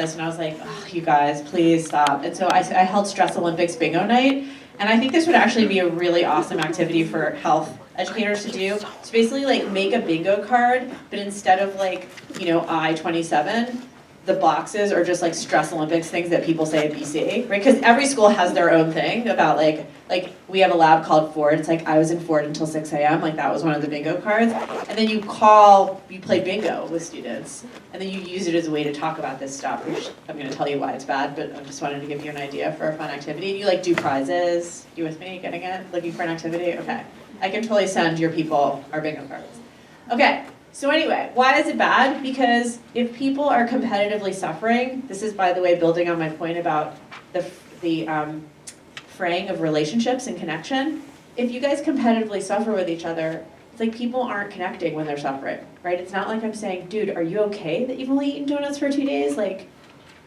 this, and I was like, oh, you guys, please stop. And so I held Stress Olympics bingo night, and I think this would actually be a really awesome activity for health educators to do. So basically, like, make a bingo card, but instead of, like, you know, I-27, the boxes are just like Stress Olympics things that people say at BC, right? Because every school has their own thing about like we have a lab called Ford. It's like I was in Ford until 6 a.m. Like that was one of the bingo cards. And then you play bingo with students, and then you use it as a way to talk about this stuff, which I'm going to tell you why it's bad, but I just wanted to give you an idea for a fun activity. You like do prizes. You with me? Getting it? Looking for an activity? Okay. I can totally send your people our bingo cards. Okay. So anyway, why is it bad? Because if people are competitively suffering, this is, by the way, building on my point about the fraying of relationships and connection. If you guys competitively suffer with each other, it's like people aren't connecting when they're suffering, right? It's not like I'm saying, dude, are you okay that you've only eaten donuts for 2 days? Like, do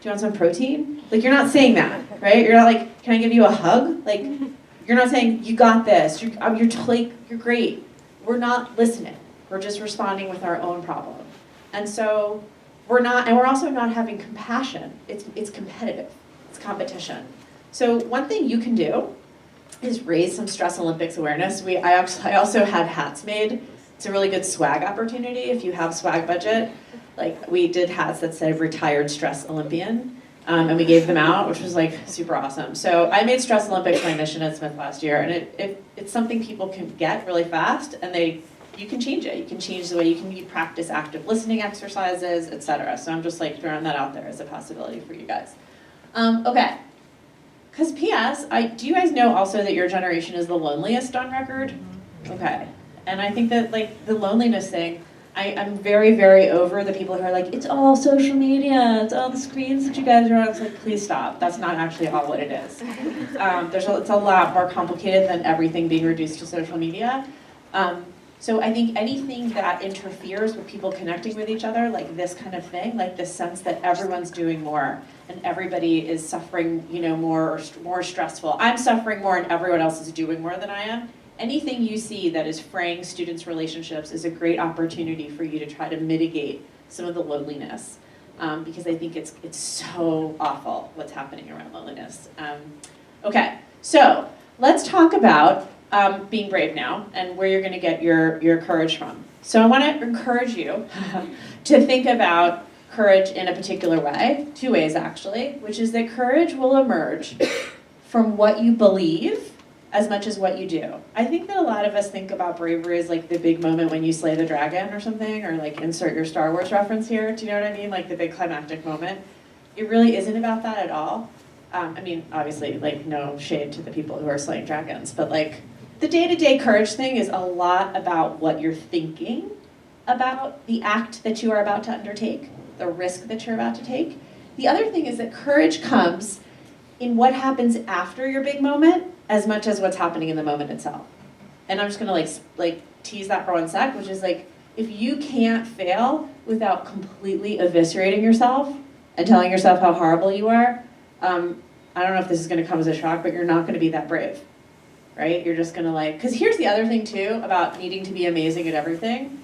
you want some protein? Like, you're not saying that, right? You're not like, can I give you a hug? Like, you're not saying, you got this. You're great. We're not listening. We're just responding with our own problem. And so we're also not having compassion. It's competitive, it's competition. So one thing you can do is raise some Stress Olympics awareness. I also had hats made. It's a really good swag opportunity if you have swag budget. Like we did hats that said retired Stress Olympian, and we gave them out, which was like super awesome. So I made Stress Olympics my mission at Smith last year, and it's something people can get really fast, and you can change it. You can change the way you practice active listening exercises, etc. So I'm just like throwing that out there as a possibility for you guys. Okay. Because P.S., do you guys know also that your generation is the loneliest on record? Okay. And I think that like the loneliness thing, I'm very, very over the people who are like, it's all social media, it's all the screens that you guys are on. It's like, please stop. That's not actually all what it is. It's a lot more complicated than everything being reduced to social media. So I think anything that interferes with people connecting with each other, like this kind of thing, like this sense that everyone's doing more and everybody is suffering, you know, more or more stressful. I'm suffering more and everyone else is doing more than I am. Anything you see that is fraying students' relationships is a great opportunity for you to try to mitigate some of the loneliness, because I think it's so awful what's happening around loneliness. Okay, so let's talk about being brave now and where you're going to get your courage from. So I want to encourage you to think about courage in a particular way, 2 ways actually, which is that courage will emerge from what you believe as much as what you do. I think that a lot of us think about bravery as like the big moment when you slay the dragon or something, or like insert your Star Wars reference here, do you know what I mean? Like the big climactic moment. It really isn't about that at all. I mean, obviously, like no shade to the people who are slaying dragons, but like the day-to-day courage thing is a lot about what you're thinking about the act that you are about to undertake, the risk that you're about to take. The other thing is that courage comes in what happens after your big moment as much as what's happening in the moment itself. And I'm just gonna like tease that for 1 sec, which is like, if you can't fail without completely eviscerating yourself and telling yourself how horrible you are, I don't know if this is gonna come as a shock, but you're not gonna be that brave, right? You're just gonna like, because here's the other thing too about needing to be amazing at everything.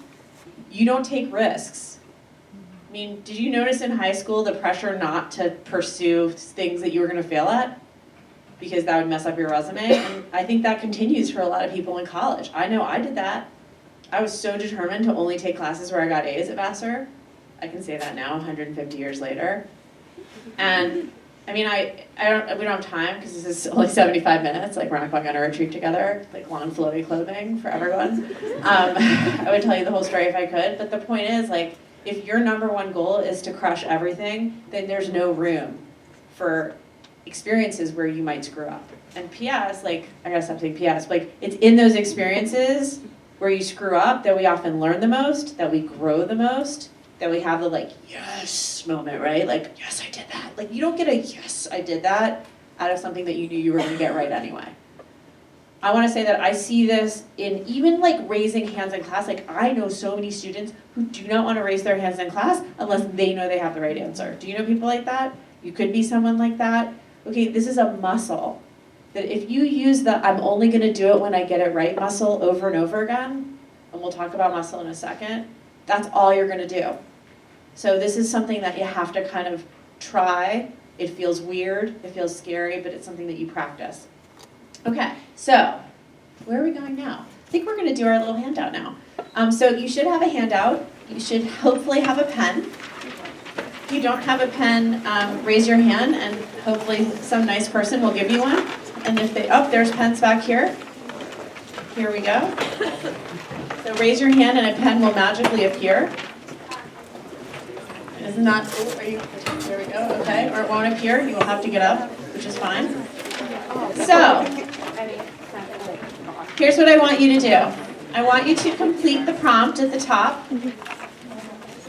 You don't take risks. I mean, did you notice in high school the pressure not to pursue things that you were gonna fail at? Because that would mess up your resume, and I think that continues for a lot of people in college. I know I did that. I was so determined to only take classes where I got A's at Vassar. I can say that now, 150 years later. And I mean, we don't have time because this is only 75 minutes. Like we're not going on a retreat together, like long flowy clothing for everyone. I would tell you the whole story if I could, but the point is like, if your #1 goal is to crush everything, then there's no room for experiences where you might screw up. And PS, like, I gotta stop saying PS, like, it's in those experiences where you screw up that we often learn the most, that we grow the most, that we have the like, yes moment, right? Like, yes, I did that. Like, you don't get a yes, I did that out of something that you knew you were gonna get right anyway. I wanna say that I see this in even like raising hands in class. Like, I know so many students who do not wanna raise their hands in class unless they know they have the right answer. Do you know people like that? You could be someone like that. Okay, this is a muscle that if you use the I'm only going to do it when I get it right muscle over and over again, and we'll talk about muscle in a second, that's all you're going to do. So this is something that you have to kind of try. It feels weird, it feels scary, but it's something that you practice. Okay, so where are we going now? I think we're gonna do our little handout now. So you should have a handout. You should hopefully have a pen. If you don't have a pen, raise your hand and hopefully some nice person will give you one. And if they, oh, there's pens back here. Here we go. So raise your hand and a pen will magically appear. Isn't that, oh, are you, there we go, okay. Or it won't appear, you will have to get up, which is fine. So, here's what I want you to do. I want you to complete the prompt at the top.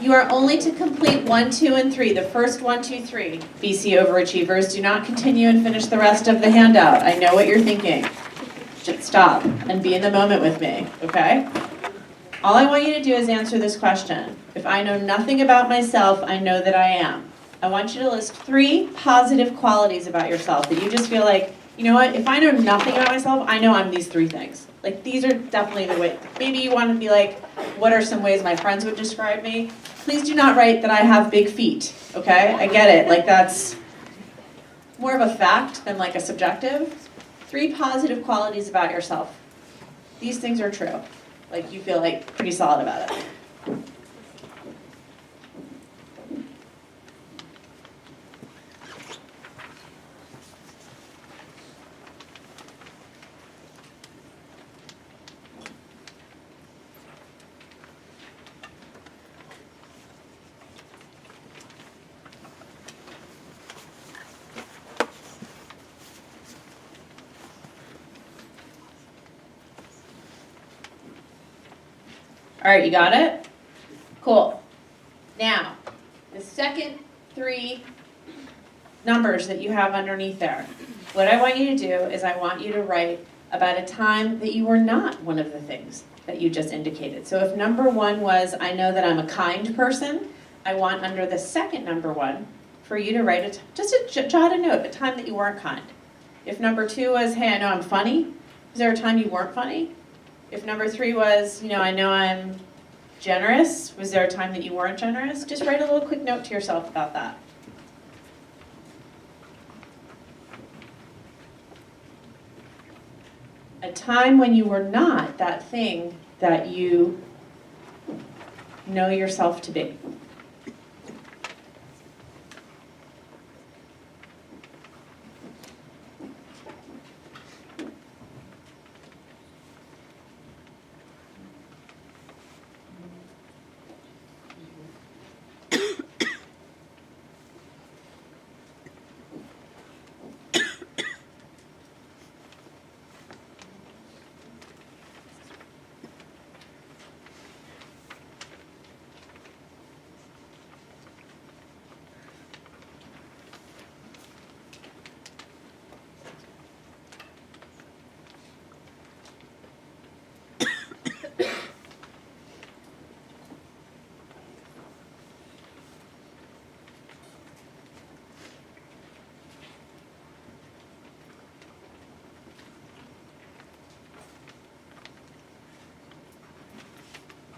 You are only to complete 1, 2, and 3, the first 1, 2, 3. BC overachievers, do not continue and finish the rest of the handout. I know what you're thinking. Just stop and be in the moment with me, okay? All I want you to do is answer this question. If I know nothing about myself, I know that I am. I want you to list 3 positive qualities about yourself that you just feel like, you know what, if I know nothing about myself, I know I'm these 3 things. Like, these are definitely the way. Maybe you want to be like, what are some ways my friends would describe me? Please do not write that I have big feet, okay? I get it, like that's more of a fact than like a subjective. 3 positive qualities about yourself. These things are true. Like you feel like pretty solid about it. All right, you got it? Cool. Now, the second 3 numbers that you have underneath there, what I want you to do is I want you to write about a time that you were not one of the things that you just indicated. So if number 1 was, I know that I'm a kind person, I want under the second number 1 for you to write, just to jot a note, a time that you weren't kind. If number 2 was, hey, I know I'm funny, is there a time you weren't funny? If number 3 was, you know, I know I'm generous, was there a time that you weren't generous? Just write a little quick note to yourself about that. A time when you were not that thing that you know yourself to be.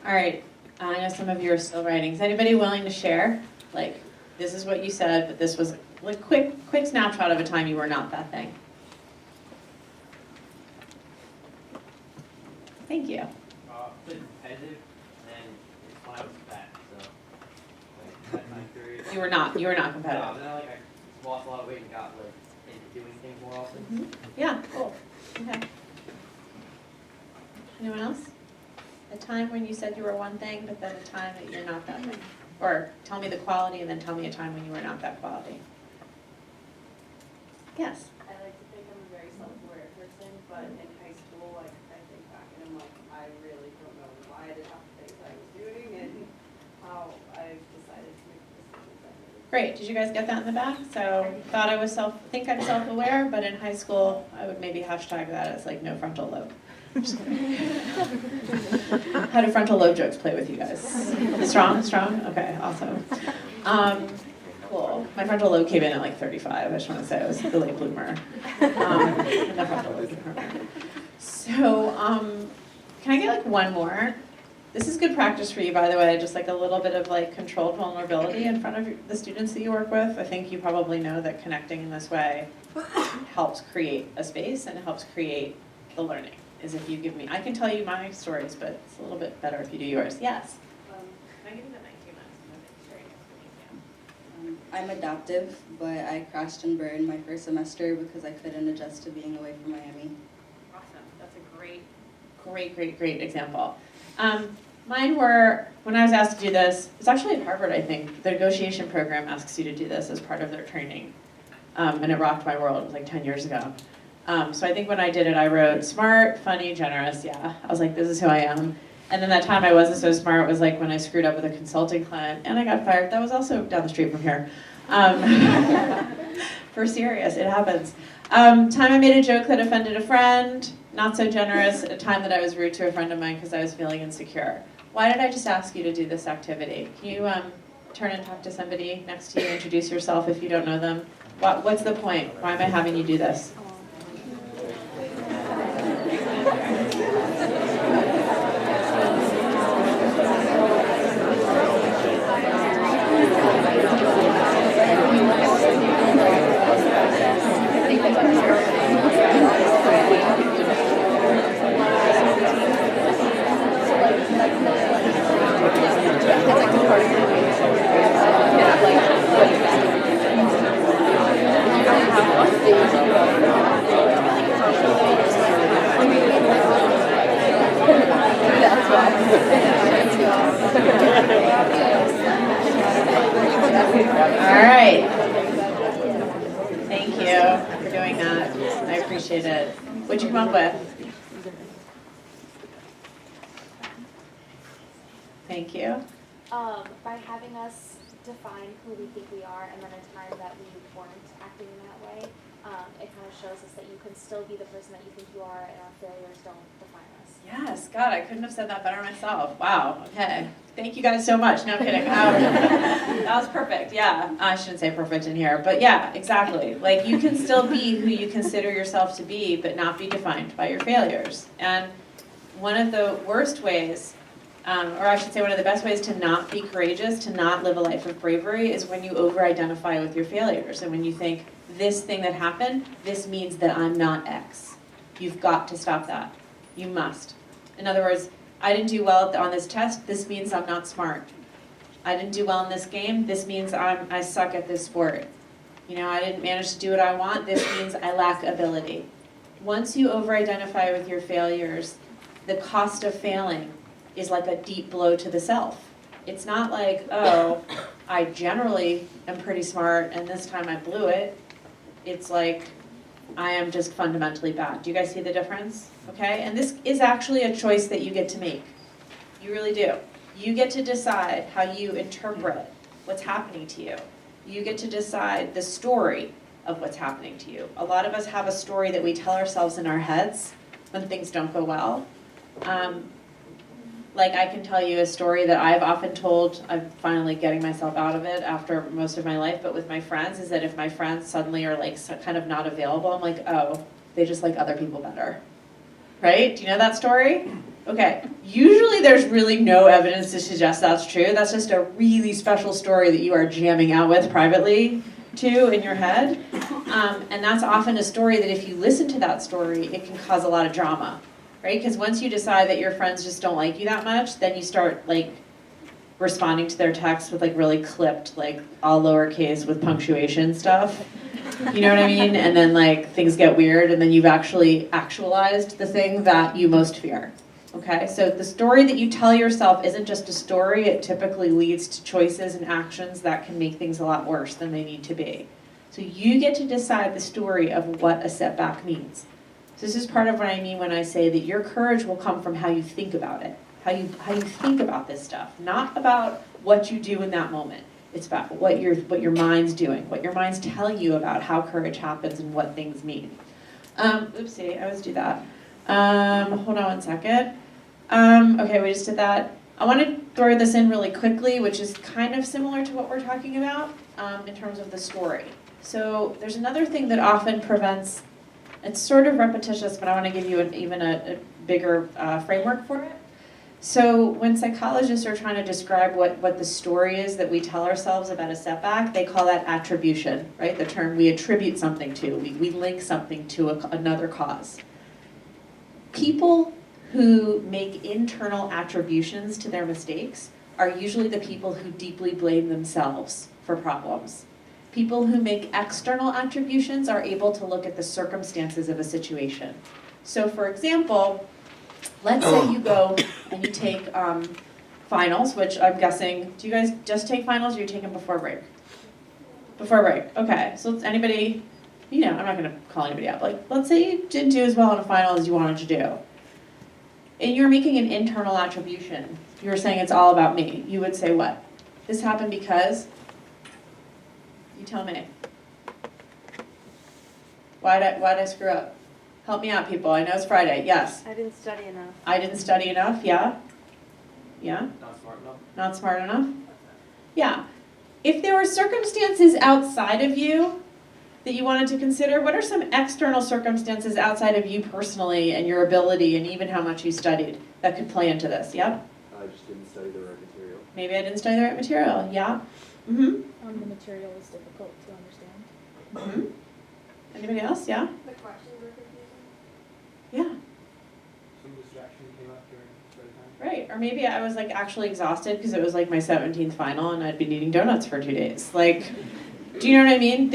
All right, I know some of you are still writing. Is anybody willing to share? Like, this is what you said, but this was like quick snapshot of a time you were not that thing. Thank you. Competitive, and it's when I was fat, so like that time period. You were not competitive. No, then like I lost a lot of weight and got like into doing things more often. Mm-hmm. Yeah, cool. Okay. Anyone else? A time when you said you were one thing, but then a time that you're not that thing. Or tell me the quality and then tell me a time when you were not that quality. Yes? I like to think I'm a very self-aware person, but in high school, like, I think back and I'm like, I really don't know why I did half the things I was doing and how I've decided to make the decisions I made. Great. Did you guys get that in the back? So thought I was think I'm self-aware, but in high school, I would maybe hashtag that as like no frontal lobe. How do frontal lobe jokes play with you guys? Strong? Okay, awesome. Cool. My frontal lobe came in at like 35. I just want to say I was the late bloomer. The frontal lobe department. So, can I get like one more? This is good practice for you, by the way, just like a little bit of like controlled vulnerability in front of the students that you work with. I think you probably know that connecting in this way helps create a space and helps create the learning. Is if you give me, I can tell you my stories, but it's a little bit better if you do yours. Yes? Can I give you the 19 minutes? I'm adaptive, but I crashed and burned my first semester because I couldn't adjust to being away from Miami. Awesome. That's a great example. Mine were, when I was asked to do this, it's actually at Harvard, I think. The negotiation program asks you to do this as part of their training. And it rocked my world. It was like 10 years ago. So I think when I did it, I wrote smart, funny, generous. Yeah, I was like, this is who I am. And then that time I wasn't so smart was like when I screwed up with a consulting client and I got fired. That was also down the street from here. For serious, it happens. Time I made a joke that offended a friend, not so generous. A time that I was rude to a friend of mine because I was feeling insecure. Why did I just ask you to do this activity? Can you turn and talk to somebody next to you, introduce yourself if you don't know them? What's the point? Why am I having you do this? All right. Thank you for doing that. I appreciate it. What'd you come up with? Thank you. By having us define who we think we are, and then a time that we weren't acting in that way, it kind of shows us that you can still be the person that you think you are, and our failures don't define us. Yes, God, I couldn't have said that better myself. Wow, okay. Thank you guys so much. No kidding. That was perfect, yeah. I shouldn't say perfect in here, but yeah, exactly. Like, you can still be who you consider yourself to be, but not be defined by your failures. And one of the worst ways, or I should say one of the best ways to not be courageous, to not live a life of bravery, is when you over-identify with your failures. And when you think, this thing that happened, this means that I'm not X. You've got to stop that. You must. In other words, I didn't do well on this test, this means I'm not smart. I didn't do well in this game, this means I suck at this sport. You know, I didn't manage to do what I want, this means I lack ability. Once you over-identify with your failures, the cost of failing is like a deep blow to the self. It's not like, oh, I generally am pretty smart and this time I blew it. It's like, I am just fundamentally bad. Do you guys see the difference? Okay, and this is actually a choice that you get to make. You really do. You get to decide how you interpret what's happening to you. You get to decide the story of what's happening to you. A lot of us have a story that we tell ourselves in our heads when things don't go well. Like, I can tell you a story that I've often told, I'm finally getting myself out of it after most of my life, but with my friends, is that if my friends suddenly are like kind of not available, I'm like, oh, they just like other people better. Right? Do you know that story? Okay. Usually there's really no evidence to suggest that's true. That's just a really special story that you are jamming out with privately too in your head. And that's often a story that if you listen to that story, it can cause a lot of drama. Right? Because once you decide that your friends just don't like you that much, then you start like responding to their texts with like really clipped, like all lowercase with punctuation stuff. You know what I mean? And then like things get weird and then you've actually actualized the thing that you most fear. Okay? So the story that you tell yourself isn't just a story, it typically leads to choices and actions that can make things a lot worse than they need to be. So you get to decide the story of what a setback means. So this is part of what I mean when I say that your courage will come from how you think about it, how you think about this stuff, not about what you do in that moment. It's about what your mind's doing, what your mind's telling you about how courage happens and what things mean. Oopsie, I always do that. Hold on one second. Okay, we just did that. I want to throw this in really quickly, which is kind of similar to what we're talking about in terms of the story. So there's another thing that often prevents. It's sort of repetitious, but I want to give you even a bigger framework for it. So when psychologists are trying to describe what the story is that we tell ourselves about a setback, they call that attribution, right? The term we attribute something to, we link something to another cause. People who make internal attributions to their mistakes are usually the people who deeply blame themselves for problems. People who make external attributions are able to look at the circumstances of a situation. So for example, let's say you go and you take finals, which I'm guessing, do you guys just take finals or you take them before break? Before break, okay. So anybody, I'm not gonna call anybody out, but let's say you didn't do as well in a final as you wanted to do. And you're making an internal attribution. You're saying it's all about me. You would say what? This happened because? You tell me. Why'd I screw up? Help me out, people. I know it's Friday. Yes. I didn't study enough. I didn't study enough. Yeah. Yeah. Not smart enough. Not smart enough. Yeah. If there were circumstances outside of you that you wanted to consider, what are some external circumstances outside of you personally and your ability and even how much you studied that could play into this? Yep. I just didn't study the right material. Maybe I didn't study the right material. Yeah. Mm-hmm. The material is difficult to understand. Mm-hmm. Anybody else? Yeah. The questions were confusing. Yeah. Some distraction came up during study time. Right. Or maybe I was like actually exhausted because it was like my 17th final and I'd been eating donuts for 2 days. Like, do you know what I mean?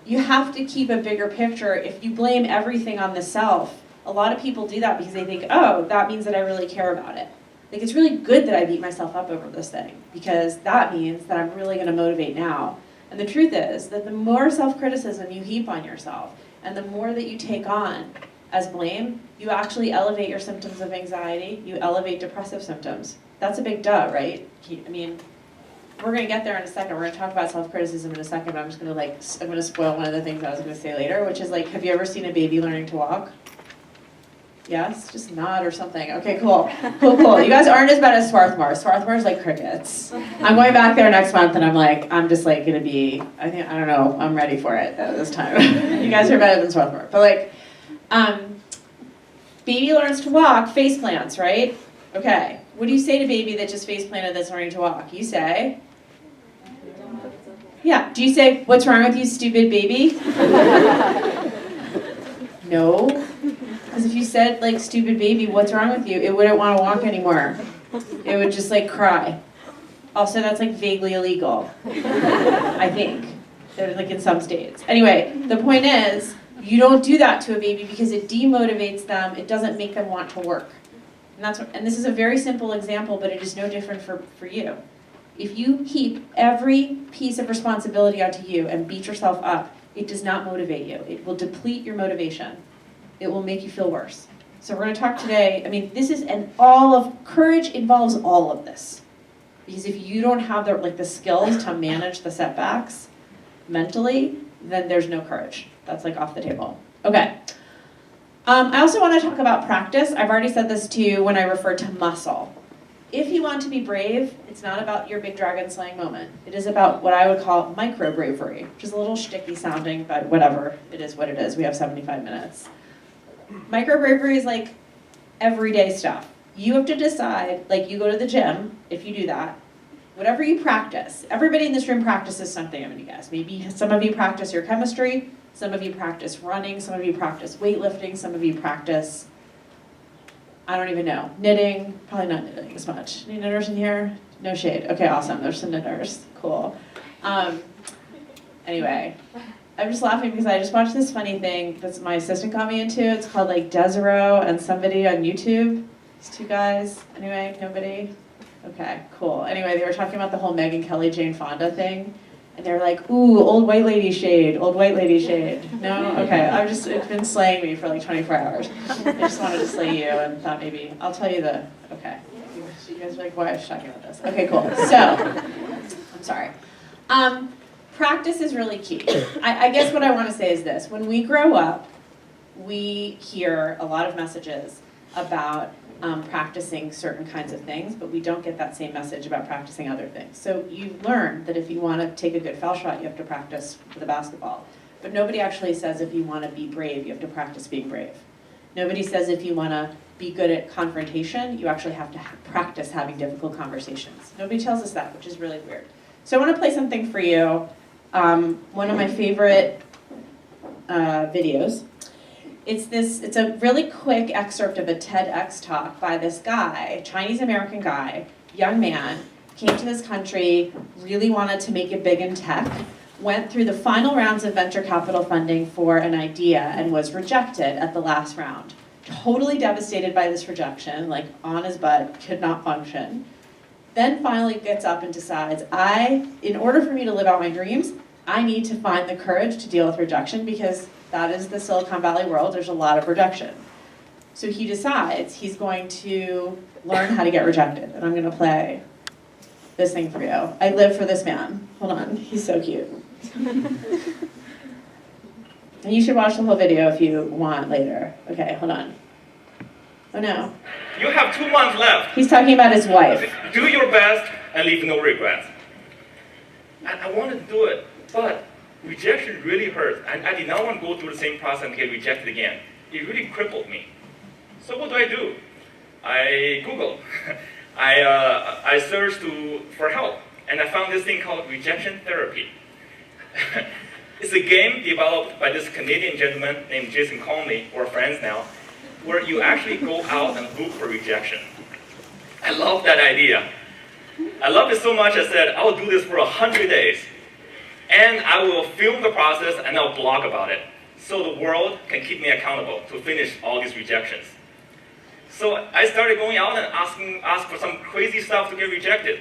You have to keep a bigger picture. If you blame everything on the self, a lot of people do that because they think, oh, that means that I really care about it. Like, it's really good that I beat myself up over this thing because that means that I'm really going to motivate now. And the truth is that the more self-criticism you heap on yourself and the more that you take on as blame, you actually elevate your symptoms of anxiety, you elevate depressive symptoms. That's a big duh, right? I mean, we're going to get there in a second. We're going to talk about self-criticism in a second, but I'm just going to I'm going to spoil one of the things I was going to say later, which is like, have you ever seen a baby learning to walk? Yes? Just nod or something. Okay, cool. Cool. You guys aren't as bad as Swarthmore. Swarthmore's like crickets. I'm going back there next month and I'm just like going to be, I don't know, I'm ready for it this time. You guys are better than Swarthmore. But like, baby learns to walk, face plants, right? Okay. What do you say to baby that just face planted that's learning to walk? You say, yeah. Do you say, what's wrong with you, stupid baby? No. Because if you said, like, stupid baby, what's wrong with you? It wouldn't want to walk anymore. It would just, like, cry. Also, that's, like, vaguely illegal. I think. They're, like, in some states. Anyway, the point is, you don't do that to a baby because it demotivates them. It doesn't make them want to work. And this is a very simple example, but it is no different for you. If you heap every piece of responsibility onto you and beat yourself up, it does not motivate you. It will deplete your motivation. It will make you feel worse. So we're going to talk today, courage involves all of this. Because if you don't have the skills to manage the setbacks mentally, then there's no courage. That's like off the table. Okay. I also want to talk about practice. I've already said this to you when I referred to muscle. If you want to be brave, it's not about your big dragon slaying moment. It is about what I would call micro bravery, which is a little shticky sounding, but whatever. It is what it is. We have 75 minutes. Micro bravery is like everyday stuff. You have to decide, like you go to the gym, if you do that, whatever you practice. Everybody in this room practices something, I'm going to guess. Maybe some of you practice your chemistry, some of you practice running, some of you practice weightlifting, some of you practice, I don't even know, knitting, probably not knitting as much. Any knitters in here? No shade. Okay, awesome. There's some knitters. Cool. Anyway, I'm just laughing because I just watched this funny thing that my assistant got me into. It's called like Desiro and somebody on YouTube. These two guys. Anyway, nobody? Okay, cool. Anyway, they were talking about the whole Megyn Kelly, Jane Fonda thing. And they were like, ooh, old white lady shade, old white lady shade. No? Okay, it's been slaying me for like 24 hours. I just wanted to slay you and thought maybe, I'll tell you okay. You guys are like, why is she talking about this? Okay, cool. So, I'm sorry. Practice is really key. I guess what I want to say is this. When we grow up, we hear a lot of messages about practicing certain kinds of things, but we don't get that same message about practicing other things. So you learn that if you want to take a good foul shot, you have to practice with a basketball. But nobody actually says if you want to be brave, you have to practice being brave. Nobody says if you want to be good at confrontation, you actually have to practice having difficult conversations. Nobody tells us that, which is really weird. So I want to play something for you. One of my favorite videos. It's a really quick excerpt of a TEDx talk by this guy, Chinese American guy, young man, came to this country, really wanted to make it big in tech, went through the final rounds of venture capital funding for an idea and was rejected at the last round. Totally devastated by this rejection, like on his butt, could not function. Then finally gets up and decides, in order for me to live out my dreams, I need to find the courage to deal with rejection because that is the Silicon Valley world, there's a lot of rejection. So he decides he's going to learn how to get rejected, and I'm gonna play this thing for you. I live for this man. Hold on, he's so cute. And you should watch the whole video if you want later. Okay, hold on. Oh no. You have 2 months left. He's talking about his wife. Do your best and leave no regrets. And I wanted to do it, but rejection really hurts. And I did not want to go through the same process and get rejected again. It really crippled me. So what do? I Googled. I searched for help, and I found this thing called rejection therapy. It's a game developed by this Canadian gentleman named Jason Conley, we're friends now, where you actually go out and look for rejection. I love that idea. I love it so much I said, I will do this for 100 days. And I will film the process and I'll blog about it. So the world can keep me accountable to finish all these rejections. So I started going out and ask for some crazy stuff to get rejected.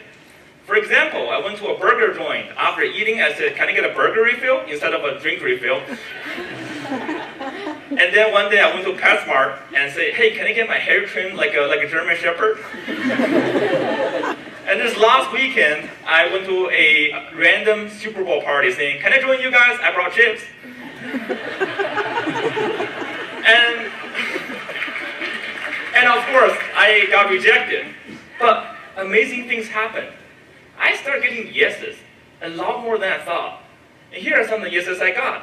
For example, I went to a burger joint. After eating, I said, can I get a burger refill instead of a drink refill? And then one day I went to PetSmart and said, hey, can I get my hair trimmed like a German Shepherd? And this last weekend, I went to a random Super Bowl party saying, can I join you guys? I brought chips. And of course, I got rejected. But amazing things happened. I started getting yeses, a lot more than I thought. And here are some of the yeses I got.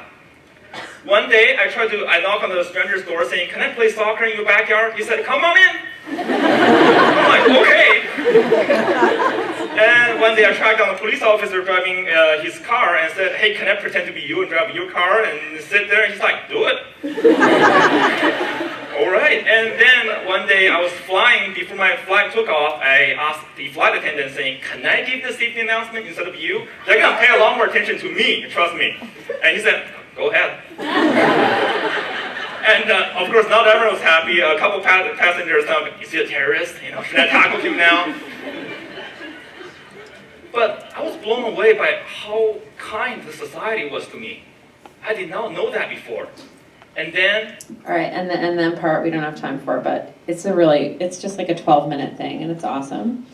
One day, I knocked on the stranger's door saying, can I play soccer in your backyard? He said, come on in. I'm like, okay. And one day I tracked down a police officer driving his car and said, hey, can I pretend to be you and drive your car and sit there? And he's like, do it. All right. And then one day I was flying, before my flight took off, I asked the flight attendant saying, can I give the safety announcement instead of you? They're going to pay a lot more attention to me, trust me. And he said, go ahead. And of course, not everyone was happy. A couple passengers thought, is he a terrorist? Should I tackle him now? But I was blown away by how kind the society was to me. I did not know that before. And then... All right, and then part we don't have time for, but it's just like a 12-minute thing, and it's awesome.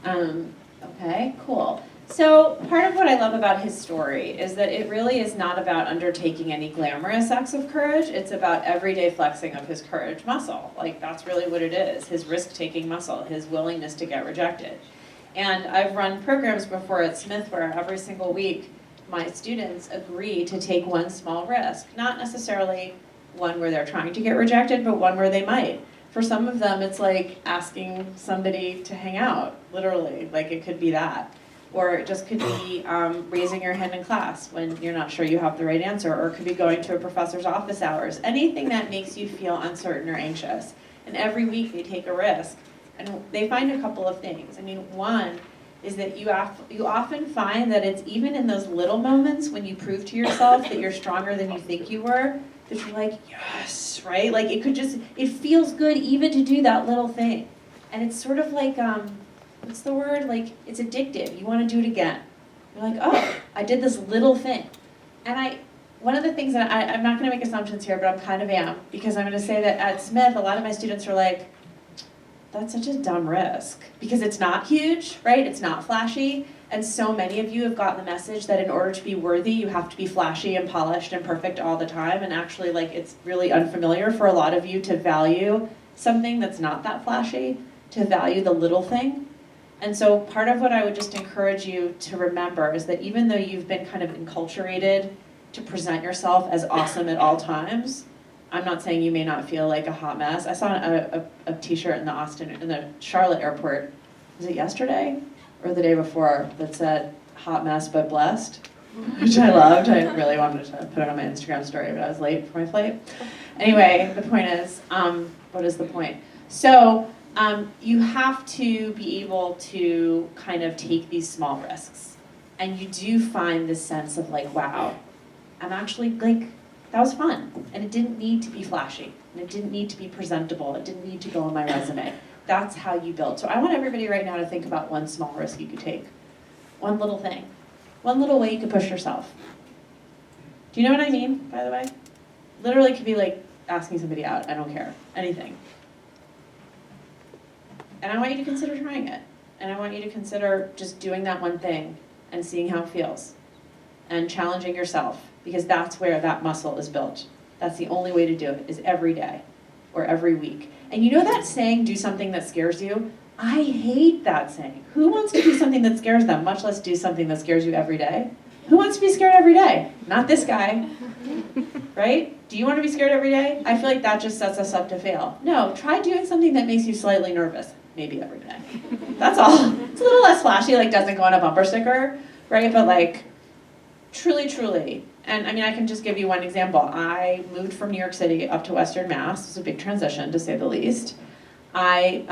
Okay, cool. So part of what I love about his story is that it really is not about undertaking any glamorous acts of courage. It's about everyday flexing of his courage muscle. Like, that's really what it is, his risk-taking muscle, his willingness to get rejected. And I've run programs before at Smith where every single week my students agree to take one small risk. Not necessarily one where they're trying to get rejected, but one where they might. For some of them, it's like asking somebody to hang out, literally. Like, it could be that. Or it just could be raising your hand in class when you're not sure you have the right answer, or it could be going to a professor's office hours. Anything that makes you feel uncertain or anxious. And every week they take a risk, and they find a couple of things. I mean, one is that you often find that it's even in those little moments when you prove to yourself that you're stronger than you think you were, that you're like, yes, right? Like, it feels good even to do that little thing. And it's sort of like, what's the word? Like, it's addictive. You want to do it again. You're like, oh, I did this little thing. And one of the things that I'm not going to make assumptions here, but I'm kind of am, because I'm going to say that at Smith, a lot of my students are like, that's such a dumb risk. Because it's not huge, right? It's not flashy. And so many of you have gotten the message that in order to be worthy, you have to be flashy and polished and perfect all the time. And actually, like, it's really unfamiliar for a lot of you to value something that's not that flashy, to value the little thing. And so part of what I would just encourage you to remember is that even though you've been kind of enculturated to present yourself as awesome at all times, I'm not saying you may not feel like a hot mess. I saw a t-shirt in the Charlotte airport, was it yesterday or the day before, that said, hot mess but blessed, which I loved. I really wanted to put it on my Instagram story, but I was late for my flight. Anyway, the point is, what is the point? So you have to be able to kind of take these small risks. And you do find this sense of like, wow, I'm actually like, that was fun. And it didn't need to be flashy. And it didn't need to be presentable. It didn't need to go on my resume. That's how you build. So I want everybody right now to think about one small risk you could take. One little thing. One little way you could push yourself. Do you know what I mean, by the way? Literally could be like asking somebody out. I don't care. Anything. And I want you to consider trying it. And I want you to consider just doing that one thing and seeing how it feels. And challenging yourself. Because that's where that muscle is built. That's the only way to do it, is every day or every week. And you know that saying, do something that scares you? I hate that saying. Who wants to do something that scares them, much less do something that scares you every day? Who wants to be scared every day? Not this guy, right? Do you want to be scared every day? I feel like that just sets us up to fail. No, try doing something that makes you slightly nervous, maybe every day. That's all. It's a little less flashy, like doesn't go on a bumper sticker, right? But like, truly, truly. And I mean, I can just give you one example. I moved from New York City up to Western Mass. It was a big transition, to say the least. I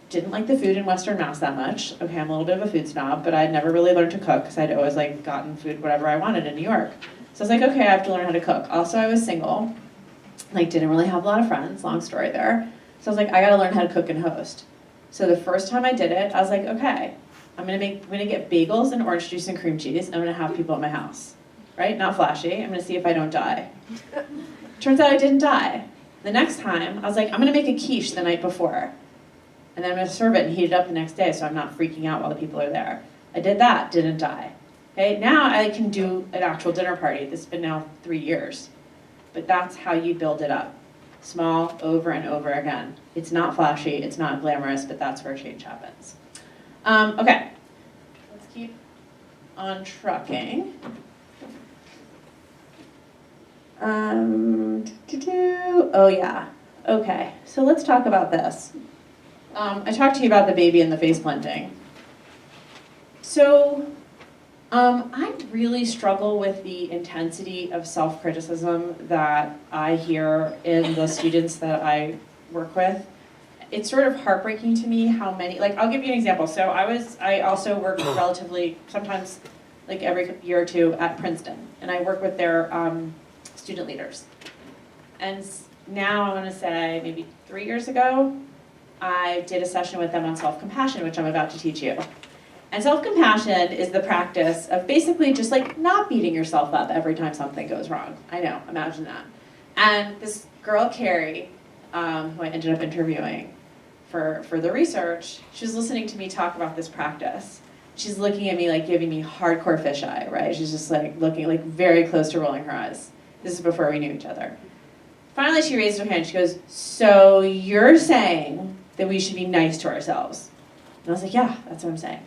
didn't like the food in Western Mass that much. Okay, I'm a little bit of a food snob, but I'd never really learned to cook because I'd always like gotten food whatever I wanted in New York. So I was like, okay, I have to learn how to cook. Also, I was single, like didn't really have a lot of friends, long story there. So I was like, I gotta learn how to cook and host. So the first time I did it, I was like, okay, I'm gonna get bagels and orange juice and cream cheese, and I'm gonna have people at my house. Right? Not flashy. I'm gonna see if I don't die. Turns out I didn't die. The next time, I was like, I'm gonna make a quiche the night before. And then I'm gonna serve it and heat it up the next day so I'm not freaking out while the people are there. I did that, didn't die. Okay, now I can do an actual dinner party. This has been now 3 years. But that's how you build it up. Small, over and over again. It's not flashy, it's not glamorous, but that's where change happens. Okay, let's keep on trucking. Oh yeah, okay, so let's talk about this. I talked to you about the baby and the face planting. So, I really struggle with the intensity of self-criticism that I hear in the students that I work with. It's sort of heartbreaking to me how many, like I'll give you an example. So I also work relatively, sometimes like every year or two at Princeton, and I work with their student leaders. And now I want to say maybe 3 years ago, I did a session with them on self-compassion, which I'm about to teach you. And self-compassion is the practice of basically just like not beating yourself up every time something goes wrong. I know, imagine that. And this girl, Carrie, who I ended up interviewing for the research, she was listening to me talk about this practice. She's looking at me like giving me hardcore fisheye, right? She's just like looking like very close to rolling her eyes. This is before we knew each other. Finally, she raised her hand. She goes, so you're saying that we should be nice to ourselves? And I was like, yeah, that's what I'm saying.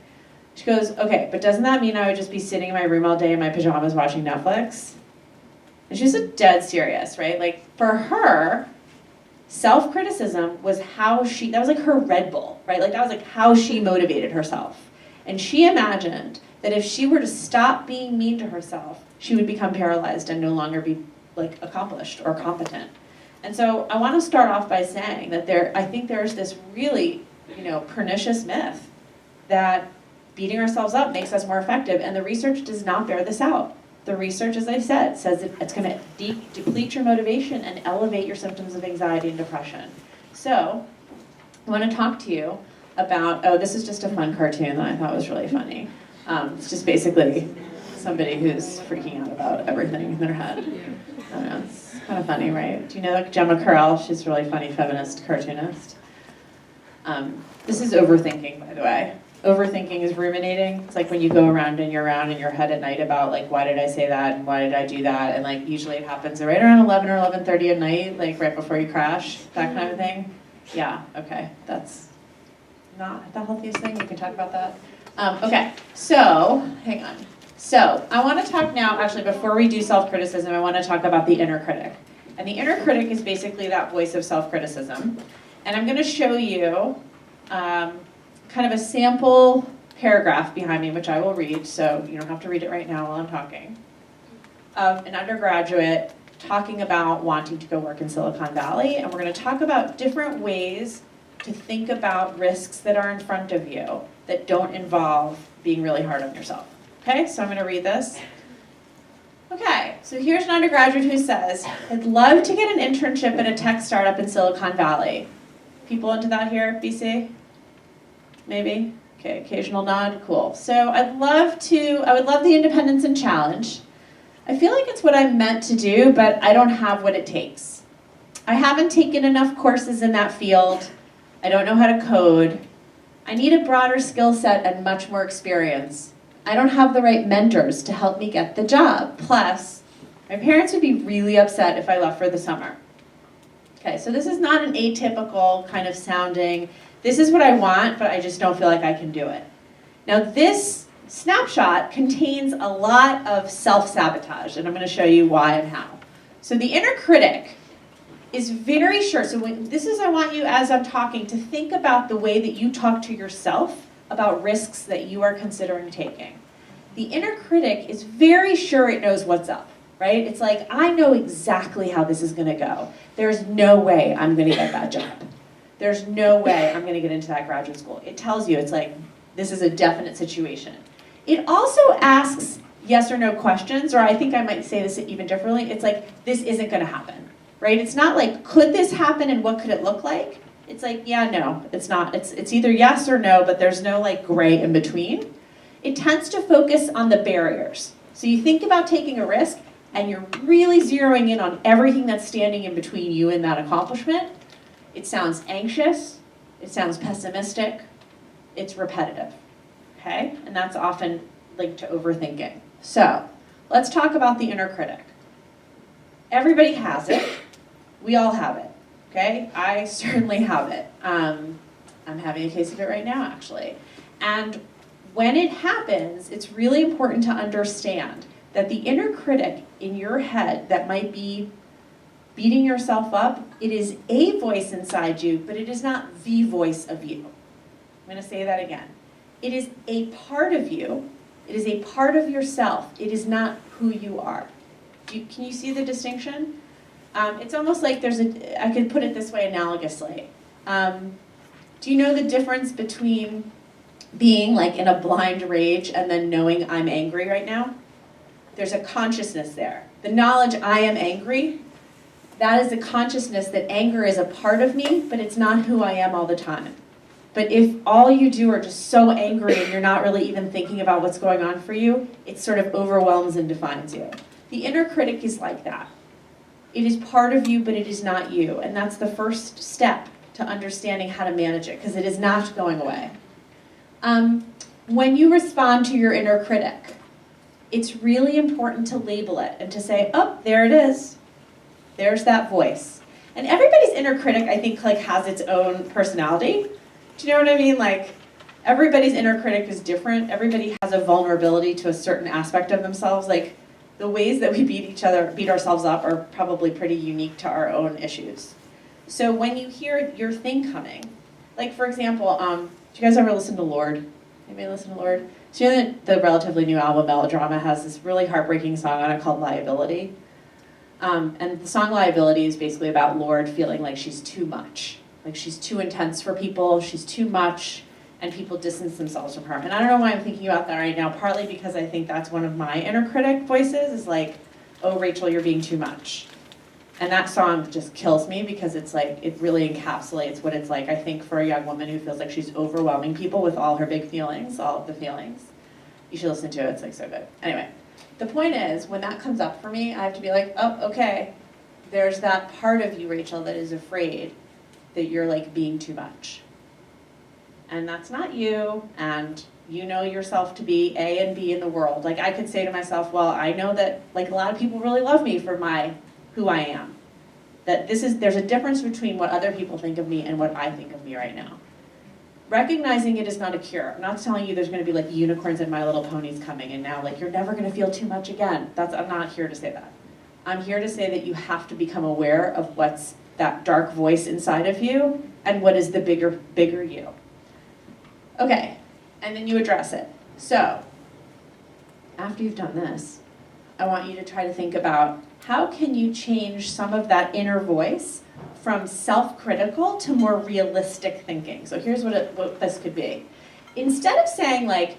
She goes, okay, but doesn't that mean I would just be sitting in my room all day in my pajamas watching Netflix? And she was dead serious, right? Like, for her, self-criticism was how that was like her Red Bull, right? Like, that was like how she motivated herself. And she imagined that if she were to stop being mean to herself, she would become paralyzed and no longer be like accomplished or competent. And so I want to start off by saying that I think there's this really, pernicious myth that beating ourselves up makes us more effective, and the research does not bear this out. The research, as I said, says that it's going to deplete your motivation and elevate your symptoms of anxiety and depression. So I want to talk to you about, this is just a fun cartoon that I thought was really funny. It's just basically somebody who's freaking out about everything in their head. I don't know, it's kind of funny, right? Do you know like Gemma Carrell? She's a really funny feminist cartoonist. This is overthinking, by the way. Overthinking is ruminating. It's like when you go around in your head at night about like, why did I say that and why did I do that? And like usually it happens right around 11 or 11:30 at night, like right before you crash, that kind of thing. Yeah, okay, that's not the healthiest thing. We can talk about that. Okay, so hang on. So I want to talk now, actually before we do self-criticism, I want to talk about the inner critic. And the inner critic is basically that voice of self-criticism. And I'm going to show you kind of a sample paragraph behind me, which I will read, so you don't have to read it right now while I'm talking, of an undergraduate talking about wanting to go work in Silicon Valley. And we're going to talk about different ways to think about risks that are in front of you that don't involve being really hard on yourself. Okay, so I'm going to read this. Okay, so here's an undergraduate who says, I'd love to get an internship at a tech startup in Silicon Valley. People into that here, BC? Maybe? Okay, occasional nod, cool. So I would love the independence and challenge. I feel like it's what I'm meant to do, but I don't have what it takes. I haven't taken enough courses in that field. I don't know how to code. I need a broader skill set and much more experience. I don't have the right mentors to help me get the job. Plus, my parents would be really upset if I left for the summer. Okay, so this is not an atypical kind of sounding, this is what I want, but I just don't feel like I can do it. Now this snapshot contains a lot of self-sabotage, and I'm going to show you why and how. So the inner critic is very sure, so I want you as I'm talking to think about the way that you talk to yourself about risks that you are considering taking. The inner critic is very sure it knows what's up, right? It's like, I know exactly how this is going to go. There's no way I'm going to get that job. There's no way I'm going to get into that graduate school. It tells you, it's like, this is a definite situation. It also asks yes or no questions, or I think I might say this even differently. It's like, this isn't going to happen, right? It's not like, could this happen and what could it look like? It's like, yeah, no, it's not. It's either yes or no, but there's no like gray in between. It tends to focus on the barriers. So you think about taking a risk and you're really zeroing in on everything that's standing in between you and that accomplishment. It sounds anxious, it sounds pessimistic, it's repetitive, okay? And that's often linked to overthinking. So let's talk about the inner critic. Everybody has it, we all have it. Okay, I certainly have it. I'm having a case of it right now, actually. And when it happens, it's really important to understand that the inner critic in your head that might be beating yourself up, it is a voice inside you, but it is not the voice of you. I'm going to say that again. It is a part of you. It is a part of yourself. It is not who you are. Can you see the distinction? It's almost like I could put it this way analogously. Do you know the difference between being like in a blind rage and then knowing I'm angry right now? There's a consciousness there. The knowledge I am angry, that is a consciousness that anger is a part of me, but it's not who I am all the time. But if all you do are just so angry and you're not really even thinking about what's going on for you, it sort of overwhelms and defines you. The inner critic is like that. It is part of you, but it is not you. And that's the first step to understanding how to manage it, because it is not going away. When you respond to your inner critic, it's really important to label it and to say, oh, there it is. There's that voice. And everybody's inner critic, I think, like has its own personality. Do you know what I mean? Like, everybody's inner critic is different. Everybody has a vulnerability to a certain aspect of themselves. Like, the ways that we beat ourselves up are probably pretty unique to our own issues. So when you hear your thing coming, like for example, do you guys ever listen to Lorde? Anybody listen to Lorde? So you know that the relatively new album Melodrama has this really heartbreaking song on it called Liability. And the song Liability is basically about Lorde feeling like she's too much. Like she's too intense for people, she's too much, and people distance themselves from her. And I don't know why I'm thinking about that right now, partly because I think that's one of my inner critic voices, is like, oh, Rachel, you're being too much. And that song just kills me because it's like, it really encapsulates what it's like, I think, for a young woman who feels like she's overwhelming people with all her big feelings, all of the feelings. You should listen to it, it's like so good. Anyway, the point is, when that comes up for me, I have to be like, oh, okay, there's that part of you, Rachel, that is afraid that you're like being too much. And that's not you, and you know yourself to be A and B in the world. Like I could say to myself, well, I know that like a lot of people really love me for who I am. That there's a difference between what other people think of me and what I think of me right now. Recognizing it is not a cure. I'm not telling you there's going to be like unicorns and My Little Ponies coming and now like you're never going to feel too much again. I'm not here to say that. I'm here to say that you have to become aware of what's that dark voice inside of you and what is the bigger you. Okay, and then you address it. So, after you've done this, I want you to try to think about how can you change some of that inner voice from self-critical to more realistic thinking. So here's what this could be. Instead of saying like,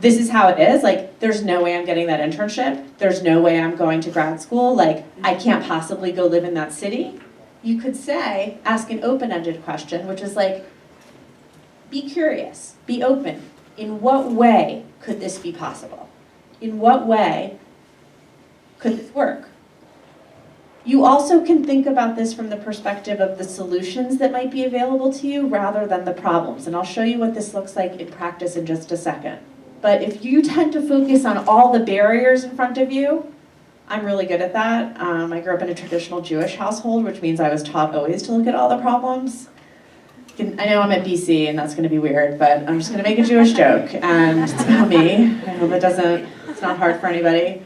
this is how it is, like there's no way I'm getting that internship, there's no way I'm going to grad school, like I can't possibly go live in that city, you could say, ask an open-ended question, which is like, be curious, be open. In what way could this be possible? In what way could this work? You also can think about this from the perspective of the solutions that might be available to you rather than the problems. And I'll show you what this looks like in practice in just a second. But if you tend to focus on all the barriers in front of you, I'm really good at that. I grew up in a traditional Jewish household, which means I was taught always to look at all the problems. I know I'm at BC and that's going to be weird, but I'm just going to make a Jewish joke. And it's about me. I hope it's not hard for anybody.